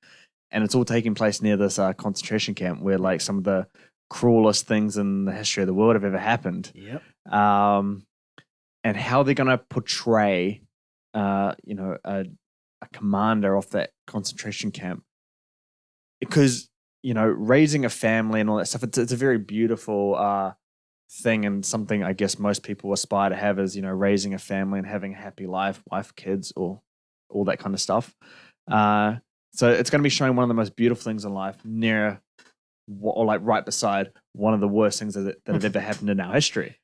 and it's all taking place near this concentration camp where like some of the cruelest things in the history of the world have ever happened. Yep. And how they're going to portray, you know, a commander of that concentration camp. Because, you know, raising a family and all that stuff, it's a very beautiful thing, and something I guess most people aspire to have is, you know, raising a family and having a happy life, wife, kids, or all that kind of stuff. So it's going to be showing one of the most beautiful things in life near or like right beside one of the worst things that have ever happened in our history.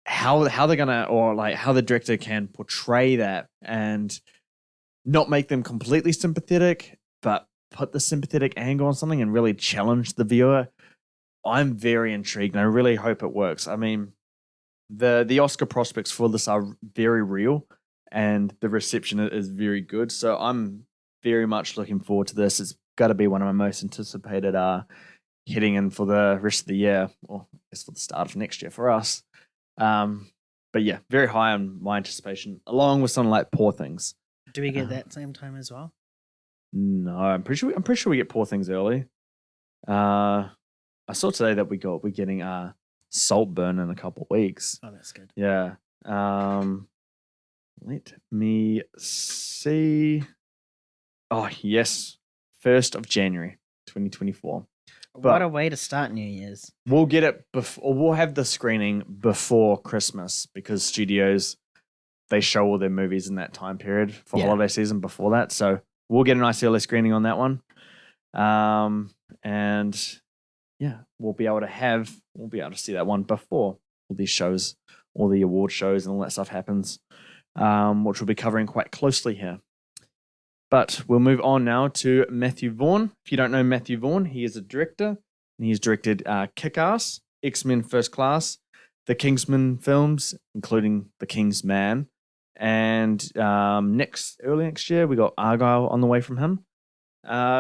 How they're gonna, or like how the director can portray that and not make them completely sympathetic, but put the sympathetic angle on something and really challenge the viewer. I'm very intrigued, and I really hope it works. I mean, the Oscar prospects for this are very real, and the reception is very good. So I'm very much looking forward to this. It's got to be one of my most anticipated heading in for the rest of the year, or it's for the start of next year for us. But yeah, very high on my anticipation, along with something like Poor Things. Do we get that same time as well? No, I'm pretty sure we get Poor Things early. I saw today that we're getting Saltburn in a couple of weeks. Oh, that's good. Yeah. Let me see. Oh yes, 1st of January, 2024. What a way to start New Year's. We'll get it before. We'll have the screening before Christmas because studios, they show all their movies in that time period for holiday season before that. So we'll get a nice early screening on that one. And yeah, we'll be able to see that one before all these shows, all the award shows and all that stuff happens, which we'll be covering quite closely here. But we'll move on now to Matthew Vaughn. If you don't know Matthew Vaughn, he is a director, and he's directed Kick-Ass, X-Men First Class, the Kingsman films, including The King's Man, and early next year, we got Argyle on the way from him.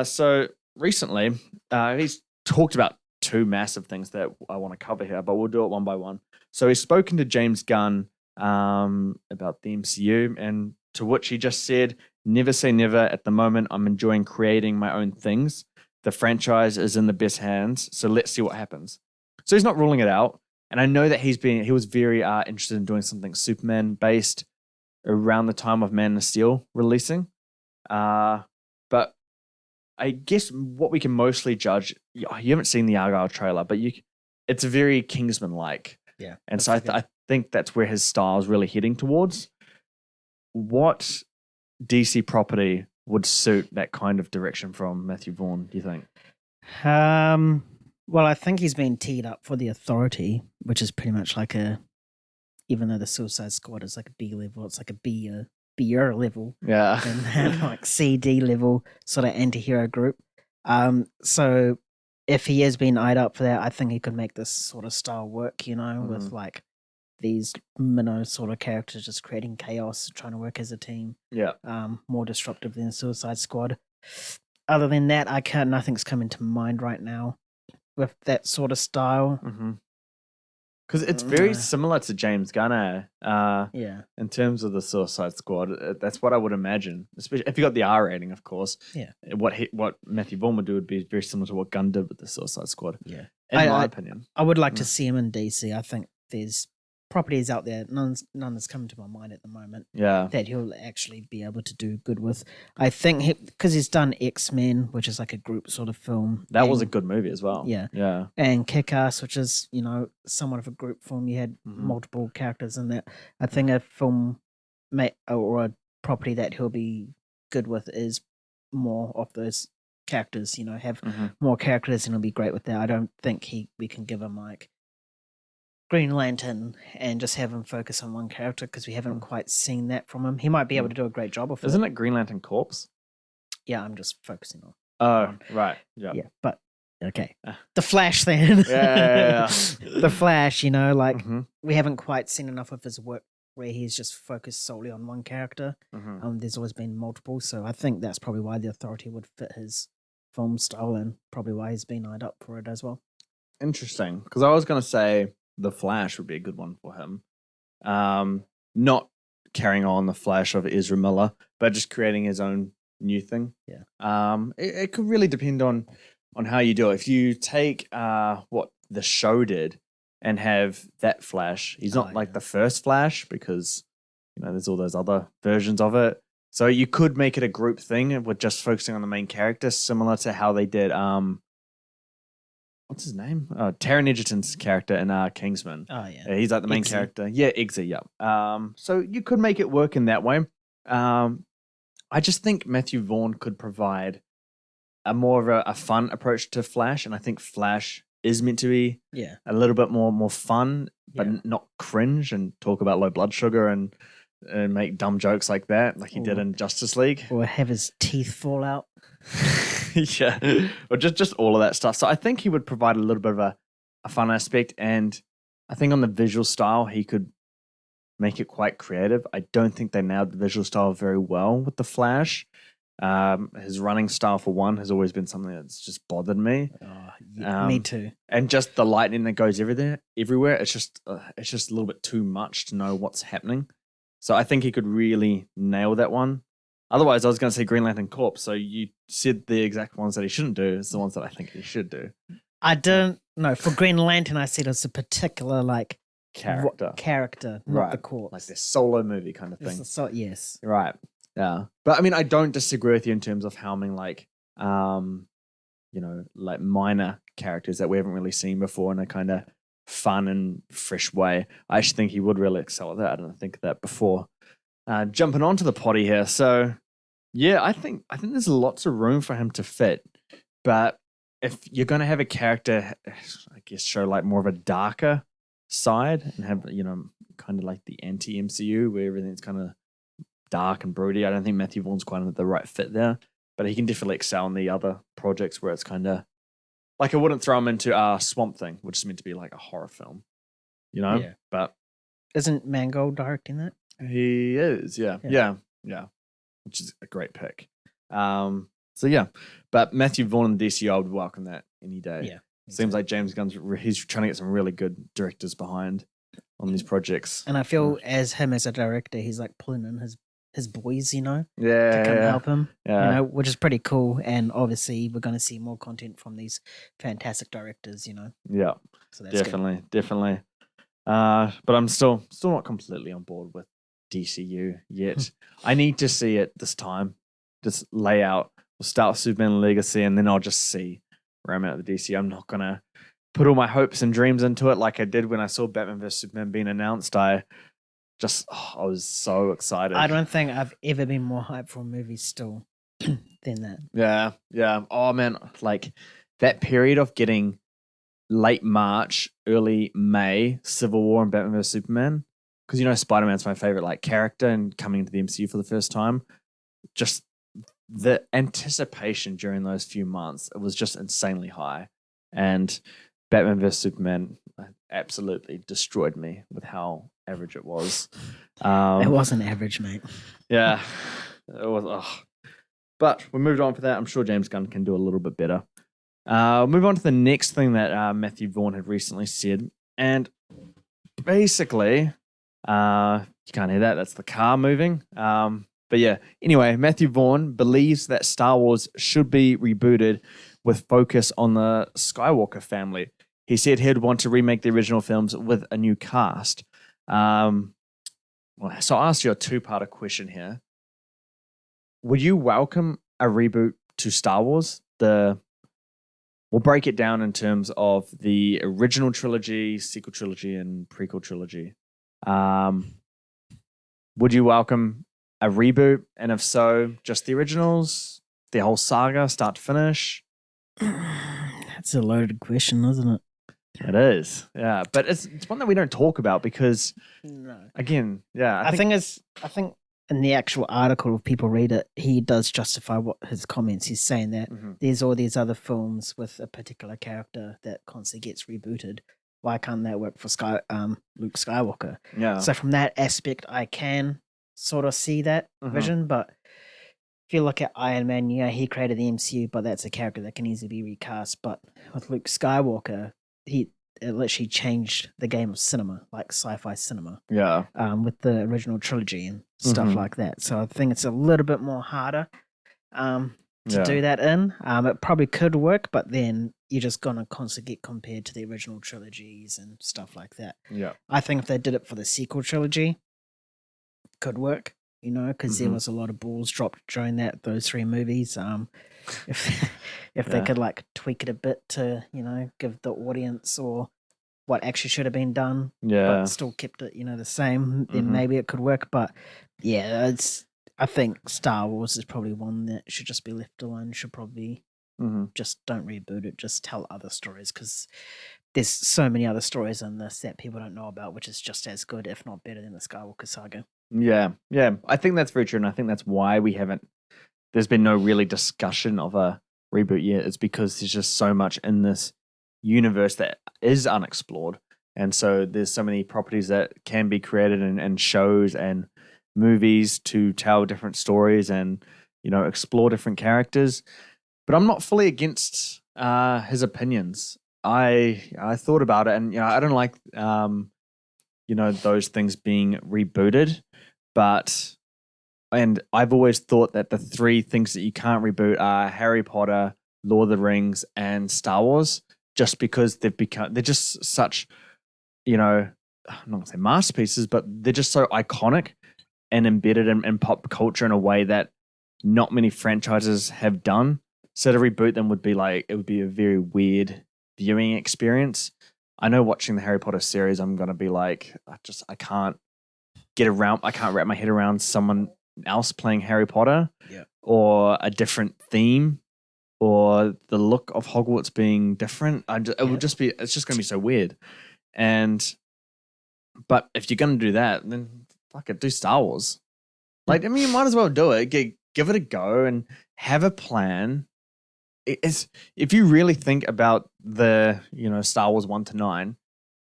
So recently, he's talked about 2 massive things that I want to cover here, but we'll do it one by one. So he's spoken to James Gunn about the MCU, and to which he just said, "Never say never. At the moment, I'm enjoying creating my own things. The franchise is in the best hands, so let's see what happens." So he's not ruling it out, and I know that he was very interested in doing something Superman based around the time of Man of Steel releasing. But I guess what we can mostly judge, you haven't seen the Argyle trailer, but it's very Kingsman-like. Yeah. And so I think that's where his style is really heading towards. What DC property would suit that kind of direction from Matthew Vaughn, do you think? Well, I think he's been teed up for The Authority, which is pretty much like even though the Suicide Squad is like a B level, it's like a B-er level. Yeah. And then like CD level sort of anti-hero group. So if he has been eyed up for that, I think he could make this sort of style work, with like these minnow sort of characters just creating chaos, trying to work as a team. Yeah. More disruptive than Suicide Squad. Other than that, nothing's coming to mind right now with that sort of style. Because it's very similar to James Gunn, yeah. in terms of the Suicide Squad. That's what I would imagine, especially if you got the R rating, of course. Yeah. What Matthew Vaughn would do would be very similar to what Gunn did with the Suicide Squad. Yeah. In my opinion. I would like to see him in DC. I think there's properties out there, none that's coming to my mind at the moment. Yeah. That he'll actually be able to do good with. I think because he's done X-Men, which is like a group sort of film. That was a good movie as well. Yeah. Yeah. And Kick-Ass, which is, somewhat of a group film. You had multiple characters in that. I think a film or a property that he'll be good with is more of those characters, have more characters, and he'll be great with that. I don't think we can give him like Green Lantern and just have him focus on one character because we haven't quite seen that from him. He might be able to do a great job of it. Isn't it Green Lantern Corps? Yeah, I'm just focusing on. Oh, right. Yeah. Yeah, but okay. The Flash then. Yeah. The Flash, we haven't quite seen enough of his work where he's just focused solely on one character. There's always been multiple, so I think that's probably why The Authority would fit his film style and probably why he's been eyed up for it as well. Interesting, because I was going to say The Flash would be a good one for him. Not carrying on the Flash of Ezra Miller, but just creating his own new thing. Yeah. It could really depend on how you do it. If you take what the show did and have that Flash, he's not like the first Flash because there's all those other versions of it. So you could make it a group thing with just focusing on the main character, similar to how they did what's his name? Taron Egerton's character in Kingsman. Oh, yeah. He's like the main character. Yeah, Eggsy, yeah. So you could make it work in that way. I just think Matthew Vaughn could provide a more of a fun approach to Flash, and I think Flash is meant to be Yeah. a little bit more fun, but Yeah. not cringe and talk about low blood sugar and make dumb jokes like that, like he did Or- in Justice League. Or have his teeth fall out. Yeah, or just all of that stuff. So I think he would provide a little bit of a fun aspect, and I think on the visual style he could make it quite creative. I don't think they nailed the visual style very well with the Flash. His running style, for one, has always been something that's just bothered me. Oh, yeah, me Um, too. And just the lightning that goes everywhere. It's just a little bit too much to know what's happening. So I think he could really nail that one. Otherwise, I was going to say Green Lantern Corps. So you said the exact ones that he shouldn't do is the ones that I think he should do. I don't know. For Green Lantern, I said it's a particular character, not Right. the corpse. Like this solo movie kind of thing. So yes. Right. Yeah. But I mean, I don't disagree with you in terms of helming like, like minor characters that we haven't really seen before in a kind of fun and fresh way. I actually think he would really excel at that. I didn't think of that before. Jumping onto the potty here. So yeah, I think there's lots of room for him to fit. But if you're going to have a character, I guess, show like more of a darker side and have, kind of like the anti-MCU where everything's kind of dark and broody, I don't think Matthew Vaughn's quite the right fit there. But he can definitely excel in the other projects where it's kind of like I wouldn't throw him into Swamp Thing, which is meant to be like a horror film, Yeah. But Isn't Mangold directing that? he is, yeah, which is a great pick. So yeah, but Matthew Vaughn in DC, I would welcome that any day. Yeah. Seems like James Gunn's he's trying to get some really good directors behind on these projects. And I feel as a director, he's like pulling in his boys, to Yeah, come help him, yeah. which is pretty cool. And obviously, we're going to see more content from these fantastic directors, Yeah, So that's definitely. But I'm still not completely on board with DCU yet. I need to see it this time. Just lay out. We'll start with Superman Legacy, and then I'll just see where I'm at with the DC. I'm not gonna put all my hopes and dreams into it like I did when I saw Batman vs Superman being announced. I was so excited. I don't think I've ever been more hyped for a movie still than that. Yeah. Oh man, like that period of getting late March, early May, Civil War and Batman vs Superman, because Spider-Man's my favorite like character and coming into the MCU for the first time. Just the anticipation during those few months, it was just insanely high. And Batman vs Superman absolutely destroyed me with how average it was. It wasn't average, mate. Yeah, it was. But we moved on for that. I'm sure James Gunn can do a little bit better. We'll move on to the next thing that Matthew Vaughn had recently said. And basically, you can't hear that. That's the car moving. But yeah, anyway, Matthew Vaughn believes that Star Wars should be rebooted with focus on the Skywalker family. He said he'd want to remake the original films with a new cast. So I'll ask you a two-parter question here. Would you welcome a reboot to Star Wars? We'll break it down in terms of the original trilogy, sequel trilogy, and prequel trilogy. Would you welcome a reboot? And if so, just the originals, the whole saga, start to finish? That's a loaded question, isn't it? It is, yeah. But it's one that we don't talk about because, again, yeah. I think in the actual article, if people read it, he does justify what his comments. He's saying that there's all these other films with a particular character that constantly gets rebooted. Why can't that work for Luke Skywalker? Yeah. So from that aspect, I can sort of see that vision. But if you look at Iron Man, he created the MCU, but that's a character that can easily be recast. But with Luke Skywalker, it literally changed the game of cinema, like sci-fi cinema. Yeah. With the original trilogy and stuff like that. So I think it's a little bit more harder to do that in. It probably could work, but then you're just gonna constantly get compared to the original trilogies and stuff like that. Yeah. I think if they did it for the sequel trilogy, it could work. Because there was a lot of balls dropped during those three movies. If they could like tweak it a bit to give the audience or what actually should have been done, but still kept it the same, then maybe it could work. But yeah, I think Star Wars is probably one that should just be left alone. Should probably Just don't reboot it. Just tell other stories because there's so many other stories in this that people don't know about, which is just as good, if not better, than the Skywalker saga. Yeah, yeah. I think that's very true, and I think that's why there's been no really discussion of a reboot yet. It's because there's just so much in this universe that is unexplored. And so there's so many properties that can be created and shows and movies to tell different stories and, explore different characters. But I'm not fully against his opinions. I thought about it, and I don't like those things being rebooted, and I've always thought that the three things that you can't reboot are Harry Potter, Lord of the Rings, and Star Wars, just because they're just such, I'm not gonna say masterpieces, but they're just so iconic and embedded in pop culture in a way that not many franchises have done. So to reboot them would be a very weird viewing experience. I know watching the Harry Potter series, I'm gonna be like, I can't wrap my head around someone else playing Harry Potter, or a different theme, or the look of Hogwarts being different. It's just gonna be so weird. But if you're gonna do that, then fuck it, do Star Wars. You might as well do it. Give it a go and have a plan. If you really think about the Star Wars 1 to 9,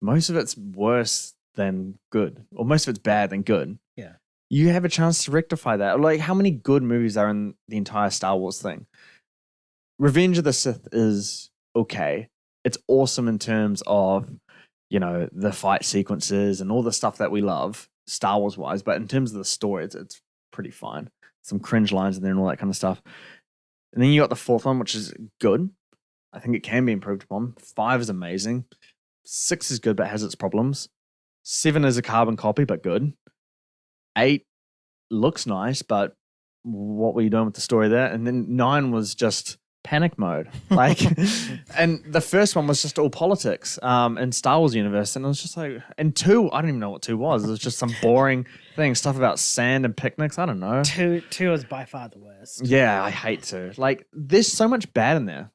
most of it's worse than good, or most of it's bad than good. Yeah, you have a chance to rectify that. Like, how many good movies are in the entire Star Wars thing? Revenge of the Sith is okay. It's awesome in terms of the fight sequences and all the stuff that we love Star Wars wise, but in terms of the story, it's pretty fine. Some cringe lines in there and all that kind of stuff. And then you got the fourth one, which is good. I think it can be improved upon. 5 is amazing. 6 is good, but has its problems. 7 is a carbon copy, but good. 8 looks nice, but what were you doing with the story there? And then 9 was just panic mode. And the first one was just all politics in Star Wars universe. And it was just like, and 2, I don't even know what 2 was. It was just some boring thing, stuff about sand and picnics. I don't know. 2 is by far the worst. Yeah, I hate 2. There's so much bad in there.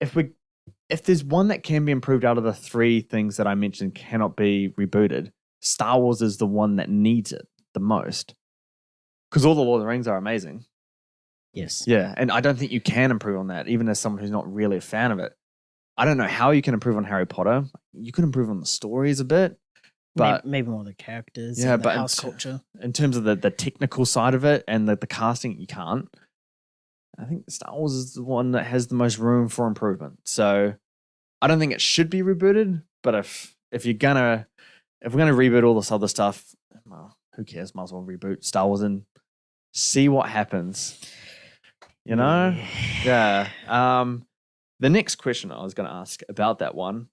If there's one that can be improved out of the 3 things that I mentioned cannot be rebooted, Star Wars is the one that needs it the most. Because all the Lord of the Rings are amazing. Yes. Yeah, and I don't think you can improve on that, even as someone who's not really a fan of it. I don't know how you can improve on Harry Potter. You can improve on the stories a bit, but maybe more the characters and the house culture. In terms of the technical side of it and the casting, you can't. I think Star Wars is the one that has the most room for improvement. So I don't think it should be rebooted, but if we're gonna reboot all this other stuff, well, who cares? Might as well reboot Star Wars and see what happens. Yeah. The next question I was going to ask about that one,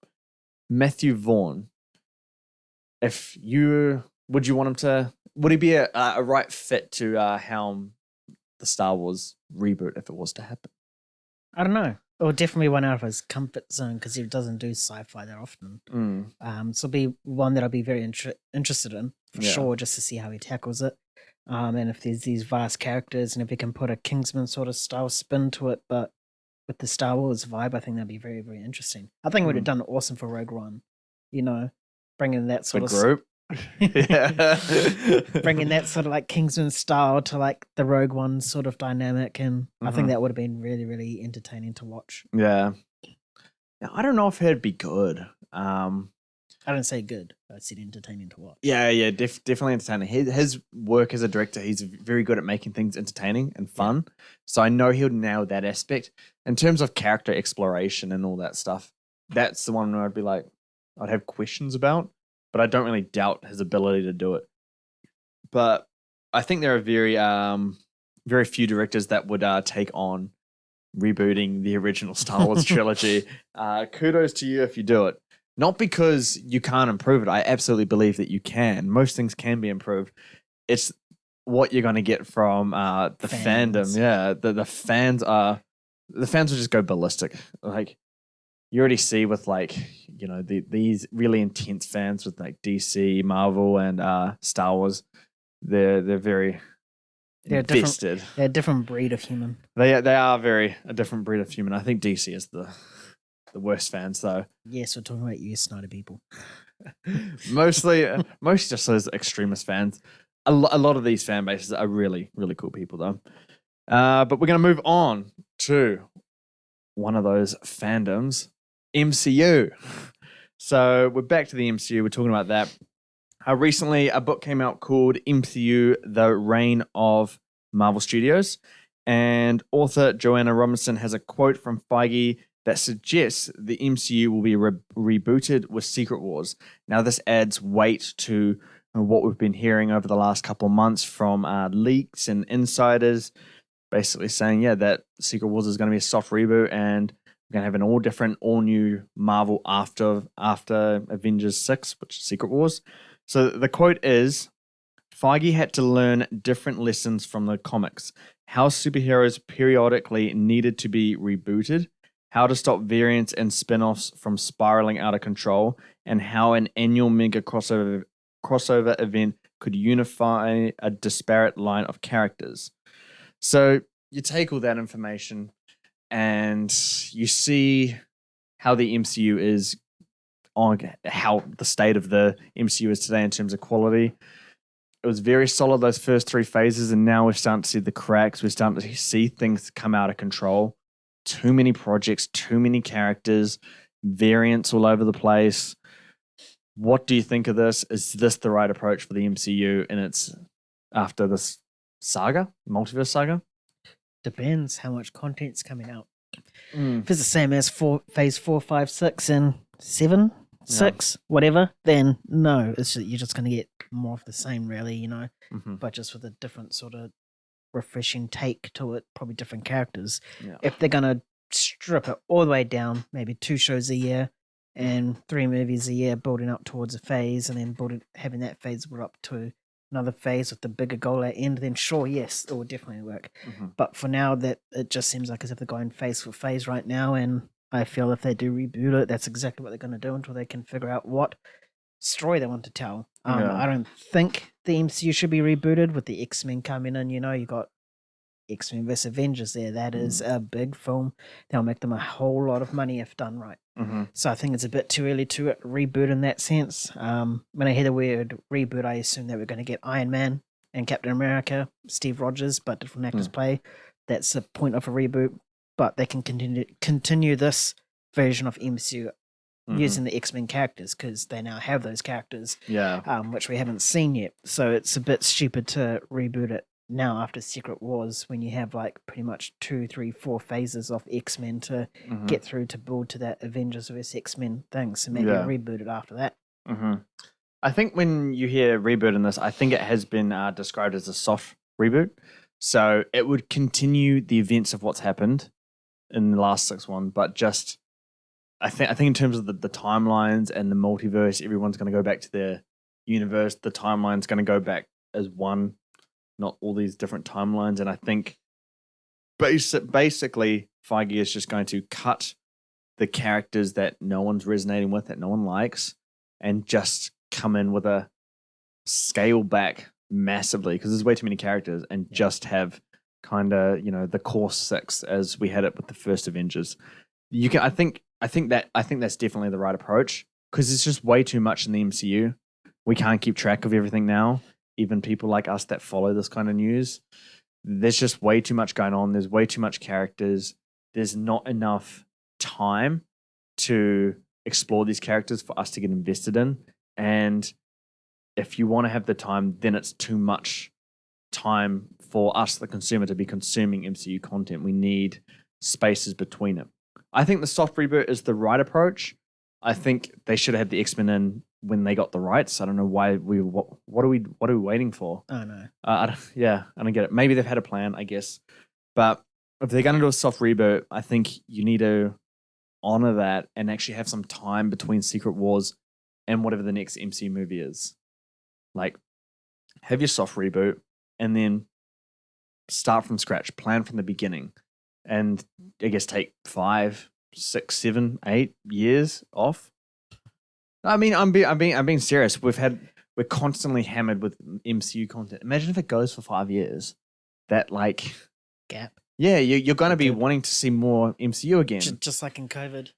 Matthew Vaughn. Would you want him to? Would he be a right fit to helm the Star Wars reboot if it was to happen? I don't know. Or definitely one out of his comfort zone because he doesn't do sci-fi that often. So it'll be one that I'll be very interested in for sure, just to see how he tackles it. And if there's these vast characters and if he can put a Kingsman sort of style spin to it, but with the Star Wars vibe, I think that'd be very, very interesting. I think it would have done awesome for Rogue One, bringing that sort of group. bringing that sort of like Kingsman style to like the Rogue One sort of dynamic, and I think that would have been really, really entertaining to watch. Yeah, I don't know if it'd be good. I didn't say good. I said entertaining to watch. Yeah, definitely entertaining. His work as a director, he's very good at making things entertaining and fun. Yeah. So I know he'll nail that aspect. In terms of character exploration and all that stuff, that's the one where I'd have questions about, but I don't really doubt his ability to do it. But I think there are very few directors that would take on rebooting the original Star Wars trilogy. Kudos to you if you do it. Not because you can't improve it. I absolutely believe that you can. Most things can be improved. It's what you're going to get from the fandom. Yeah, the fans will just go ballistic. You already see with these really intense fans with DC, Marvel, and Star Wars. They're very They're invested. They're a different breed of human. They are a different breed of human. I think DC is the worst fans though. Yes, we're talking about you, Snyder people. mostly just those extremist fans. A lot of these fan bases are really, really cool people though. But we're going to move on to one of those fandoms, MCU. So we're back to the MCU. We're talking about that. Recently, a book came out called MCU: The Reign of Marvel Studios, and author Joanna Robinson has a quote from Feige that suggests the MCU will be rebooted with Secret Wars. Now, this adds weight to what we've been hearing over the last couple of months from leaks and insiders, basically saying, that Secret Wars is going to be a soft reboot and we're going to have an all new Marvel after Avengers 6, which is Secret Wars. So the quote is, Feige had to learn different lessons from the comics, how superheroes periodically needed to be rebooted, how to stop variants and spin-offs from spiraling out of control, and how an annual mega crossover event could unify a disparate line of characters. So you take all that information and you see how the MCU is on, how the state of the MCU is today in terms of quality. It was very solid those first 3 phases, and now we're starting to see the cracks. We're starting to see things come out of control. Too many projects, too many characters, variants all over the place. What do you think of this? Is this the right approach for the MCU? And it's after this multiverse saga? Depends how much content's coming out. If it's the same as phase 4, 5, 6, and 7, 6, whatever, then no, you're just going to get more of the same, really, but just with a different sort of refreshing take to it, probably different characters. Yeah. If they're going to strip it all the way down, maybe 2 shows a year and 3 movies a year, building up towards a phase, and then having that phase build up to another phase with the bigger goal at end, then sure, yes, it will definitely work. But for now, that it just seems like as if they're going phase for phase right now, and I feel if they do reboot it, that's exactly what they're going to do until they can figure out what story they want to tell. I don't think the MCU should be rebooted with the X-Men coming in. You got X-Men vs Avengers there. That is a big film. They'll make them a whole lot of money if done right. So I think it's a bit too early to reboot in that sense. When I hear the word reboot, I assume that we're going to get Iron Man and Captain America, Steve Rogers, but different actors play. That's the point of a reboot. But they can continue this version of MCU using the X-Men characters, because they now have those characters, which we haven't seen yet. So it's a bit stupid to reboot it now after Secret Wars, when you have like pretty much 2, 3, 4 phases of X-Men to get through to build to that Avengers vs X-Men thing. So maybe reboot it after that. I think when you hear reboot in this, I think it has been described as a soft reboot. So it would continue the events of what's happened in the last 6 one, but just I think in terms of the timelines and the multiverse, everyone's going to go back to their universe. The timeline's going to go back as one, not all these different timelines. And I think basically Feige is just going to cut the characters that no one's resonating with, that no one likes, and just come in with a scale back massively, because there's way too many characters, and just have kind of the core 6 as we had it with the first Avengers. I think that's definitely the right approach, because it's just way too much in the MCU. We can't keep track of everything now. Even people like us that follow this kind of news, there's just way too much going on. There's way too much characters. There's not enough time to explore these characters for us to get invested in. And if you want to have the time, then it's too much time for us, the consumer, to be consuming MCU content. We need spaces between it. I think the soft reboot is the right approach. I think they should have had the X-Men in when they got the rights. I don't know why what are we waiting for? Oh no. I don't get it. Maybe they've had a plan, I guess. But if they're going to do a soft reboot, I think you need to honor that and actually have some time between Secret Wars and whatever the next MCU movie is. Like, have your soft reboot and then start from scratch, plan from the beginning, and I guess take 5, 6, 7, 8 years off. I mean, I'm being serious. We're constantly hammered with MCU content. Imagine if it goes for 5 years. that like Gap. yeah, you're going to be Good. wanting to see more MCU again. Just like in COVID.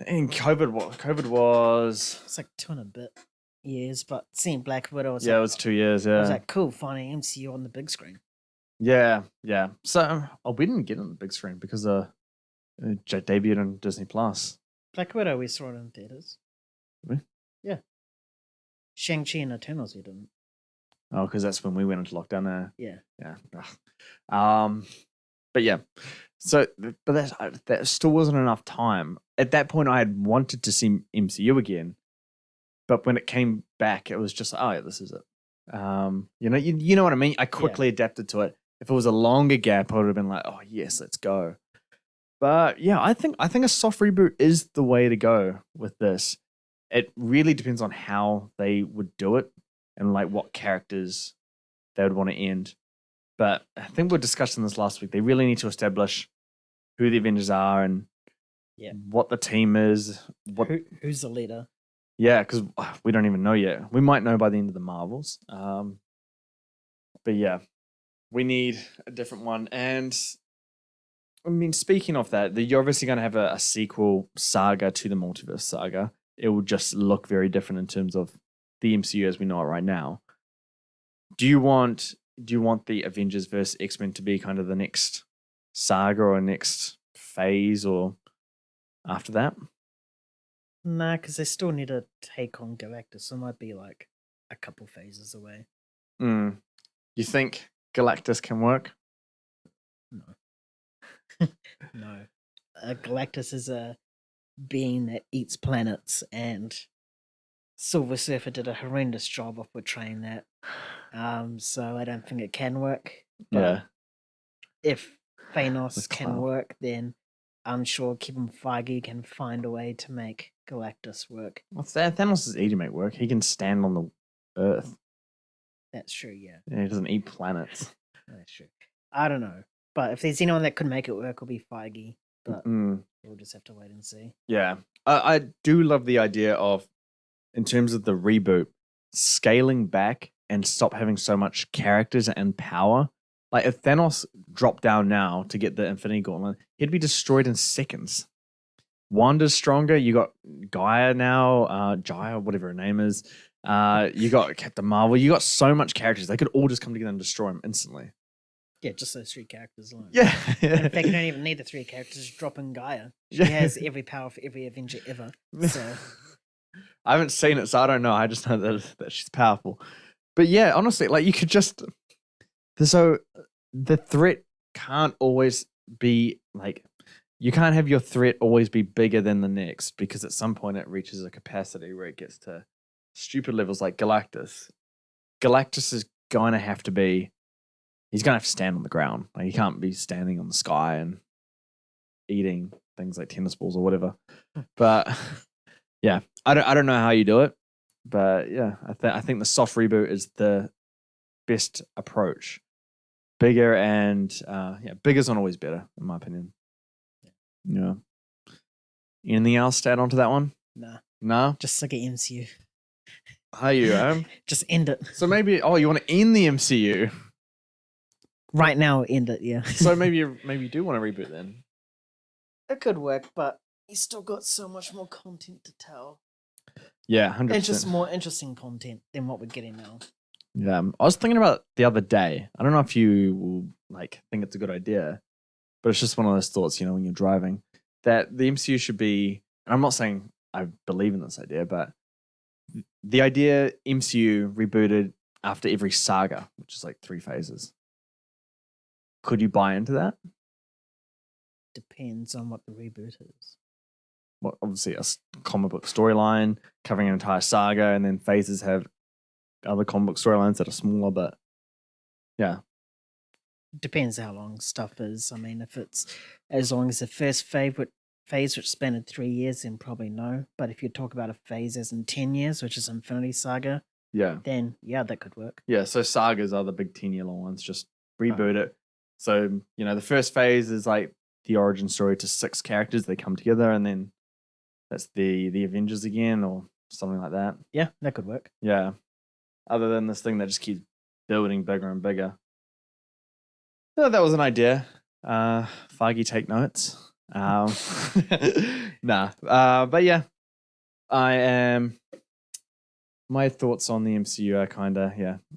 And COVID was It's like 2 and a bit years, but seeing Black Widow was it was 2 years. I was Yeah, like, cool, finding MCU on the big screen. yeah. So we didn't get it on the big screen because it debuted on Disney Plus. Black Widow, we saw it in theaters. Really? Yeah. Shang-Chi and Eternals, we didn't. Oh, because that's when we went into lockdown. Yeah. Yeah. But yeah. So, but that still wasn't enough time. At that point, I had wanted to see MCU again, but when it came back, it was just oh yeah, this is it. You know what I mean. I quickly adapted to it. If it was a longer gap, I would have been like, oh yes, let's go. But yeah, I think a soft reboot is the way to go with this. It really depends on how they would do it and like what characters they would want to end. But I think we were discussing this last week. They really need to establish who the Avengers are and what the team is. Who's the leader? Yeah, because we don't even know yet. We might know by the end of the Marvels. But yeah, we need a different one. And I mean, speaking of that, you're obviously going to have a sequel saga to the Multiverse Saga. It will just look very different in terms of the MCU as we know it right now. Do you want the Avengers versus X-Men to be kind of the next saga or next phase or after that? Nah, because they still need to take on Galactus. So it might be like a couple phases away. You think Galactus can work? No. No. Galactus is a being that eats planets, and Silver Surfer did a horrendous job of portraying that. So I don't think it can work. But if Thanos can work, then I'm sure Kevin Feige can find a way to make Galactus work. Well, Thanos is easy to make work. He can stand on the Earth. That's true, yeah. Yeah, he doesn't eat planets. That's true. I don't know. But if there's anyone that could make it work, it'll be Feige. But we'll just have to wait and see. Yeah. I do love the idea of, in terms of the reboot, scaling back and stop having so much characters and power. Like, if Thanos dropped down now to get the Infinity Gauntlet, he'd be destroyed in seconds. Wanda's stronger. You got Gaia now, Jaya, whatever her name is. You got Captain Marvel. You got so much characters. They could all just come together and destroy him instantly. Yeah, just those 3 characters alone. Yeah. In fact, you don't even need the 3 characters. Drop in Gaia. She has every power for every Avenger ever. So I haven't seen it, so I don't know. I just know that she's powerful. But yeah, honestly, like you could just so the threat can't always be like you can't have your threat always be bigger than the next, because at some point it reaches a capacity where it gets to stupid levels like Galactus. Galactus is going to have to be he's going to have to stand on the ground. Like, he can't be standing on the sky and eating things like tennis balls or whatever. But yeah, I don't know how you do it, but yeah, I think the soft reboot is the best approach. Bigger and bigger's not always better in my opinion. Yeah. Anything else to add on to that one? nah. No. Just like an MCU. How you? Just end it. So maybe you want to end the MCU? Right now, end it. Yeah. So maybe you do want to reboot then. It could work, but you still got so much more content to tell. Yeah, 100%. It's just more interesting content than what we're getting now. Yeah, I was thinking about the other day. I don't know if you will think it's a good idea, but it's just one of those thoughts, when you're driving, that the MCU should be. And I'm not saying I believe in this idea, but the idea MCU rebooted after every saga, which is like 3 phases. Could you buy into that? Depends on what the reboot is. Well, obviously a comic book storyline covering an entire saga, and then phases have other comic book storylines that are smaller, but yeah. Depends how long stuff is. I mean, if it's as long as the first phase, which spanned 3 years, then probably no. But if you talk about a phase as in 10 years, which is Infinity Saga, then yeah, that could work. Yeah, so sagas are the big 10-year long ones. Just reboot it. So, the first phase is like the origin story to 6 characters. They come together, and then that's the Avengers again or something like that. Yeah, that could work. Yeah. Other than this thing that just keeps building bigger and bigger. No, that was an idea. Feige, take notes. Nah. But yeah, I am. My thoughts on the MCU are kind of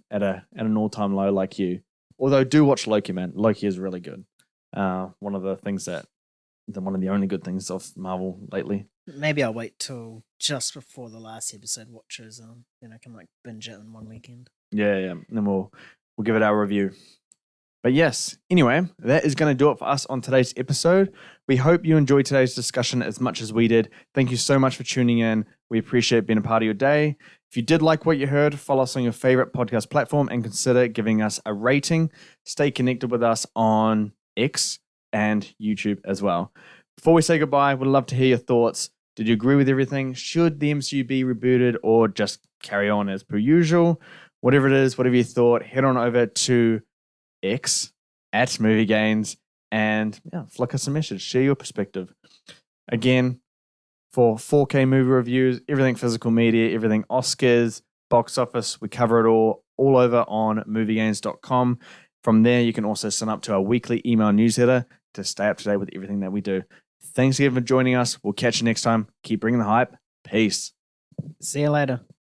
at an all-time low, like you. Although do watch Loki, man. Loki is really good. One of the things one of the only good things of Marvel lately. Maybe I'll wait till just before the last episode watches. Then I can like binge it in one weekend. Yeah. And then we'll give it our review. But yes, anyway, that is going to do it for us on today's episode. We hope you enjoyed today's discussion as much as we did. Thank you so much for tuning in. We appreciate being a part of your day. If you did like what you heard, follow us on your favorite podcast platform and consider giving us a rating. Stay connected with us on X and YouTube as well. Before we say goodbye, we'd love to hear your thoughts. Did you agree with everything? Should the MCU be rebooted or just carry on as per usual? Whatever it is, whatever you thought, head on over to X at MovieGainz and flick us a message. Share your perspective. Again, for 4K movie reviews, everything physical media, everything Oscars, box office, we cover it all over on MovieGainz.com. From there, you can also sign up to our weekly email newsletter to stay up to date with everything that we do. Thanks again for joining us. We'll catch you next time. Keep bringing the hype. Peace. See you later.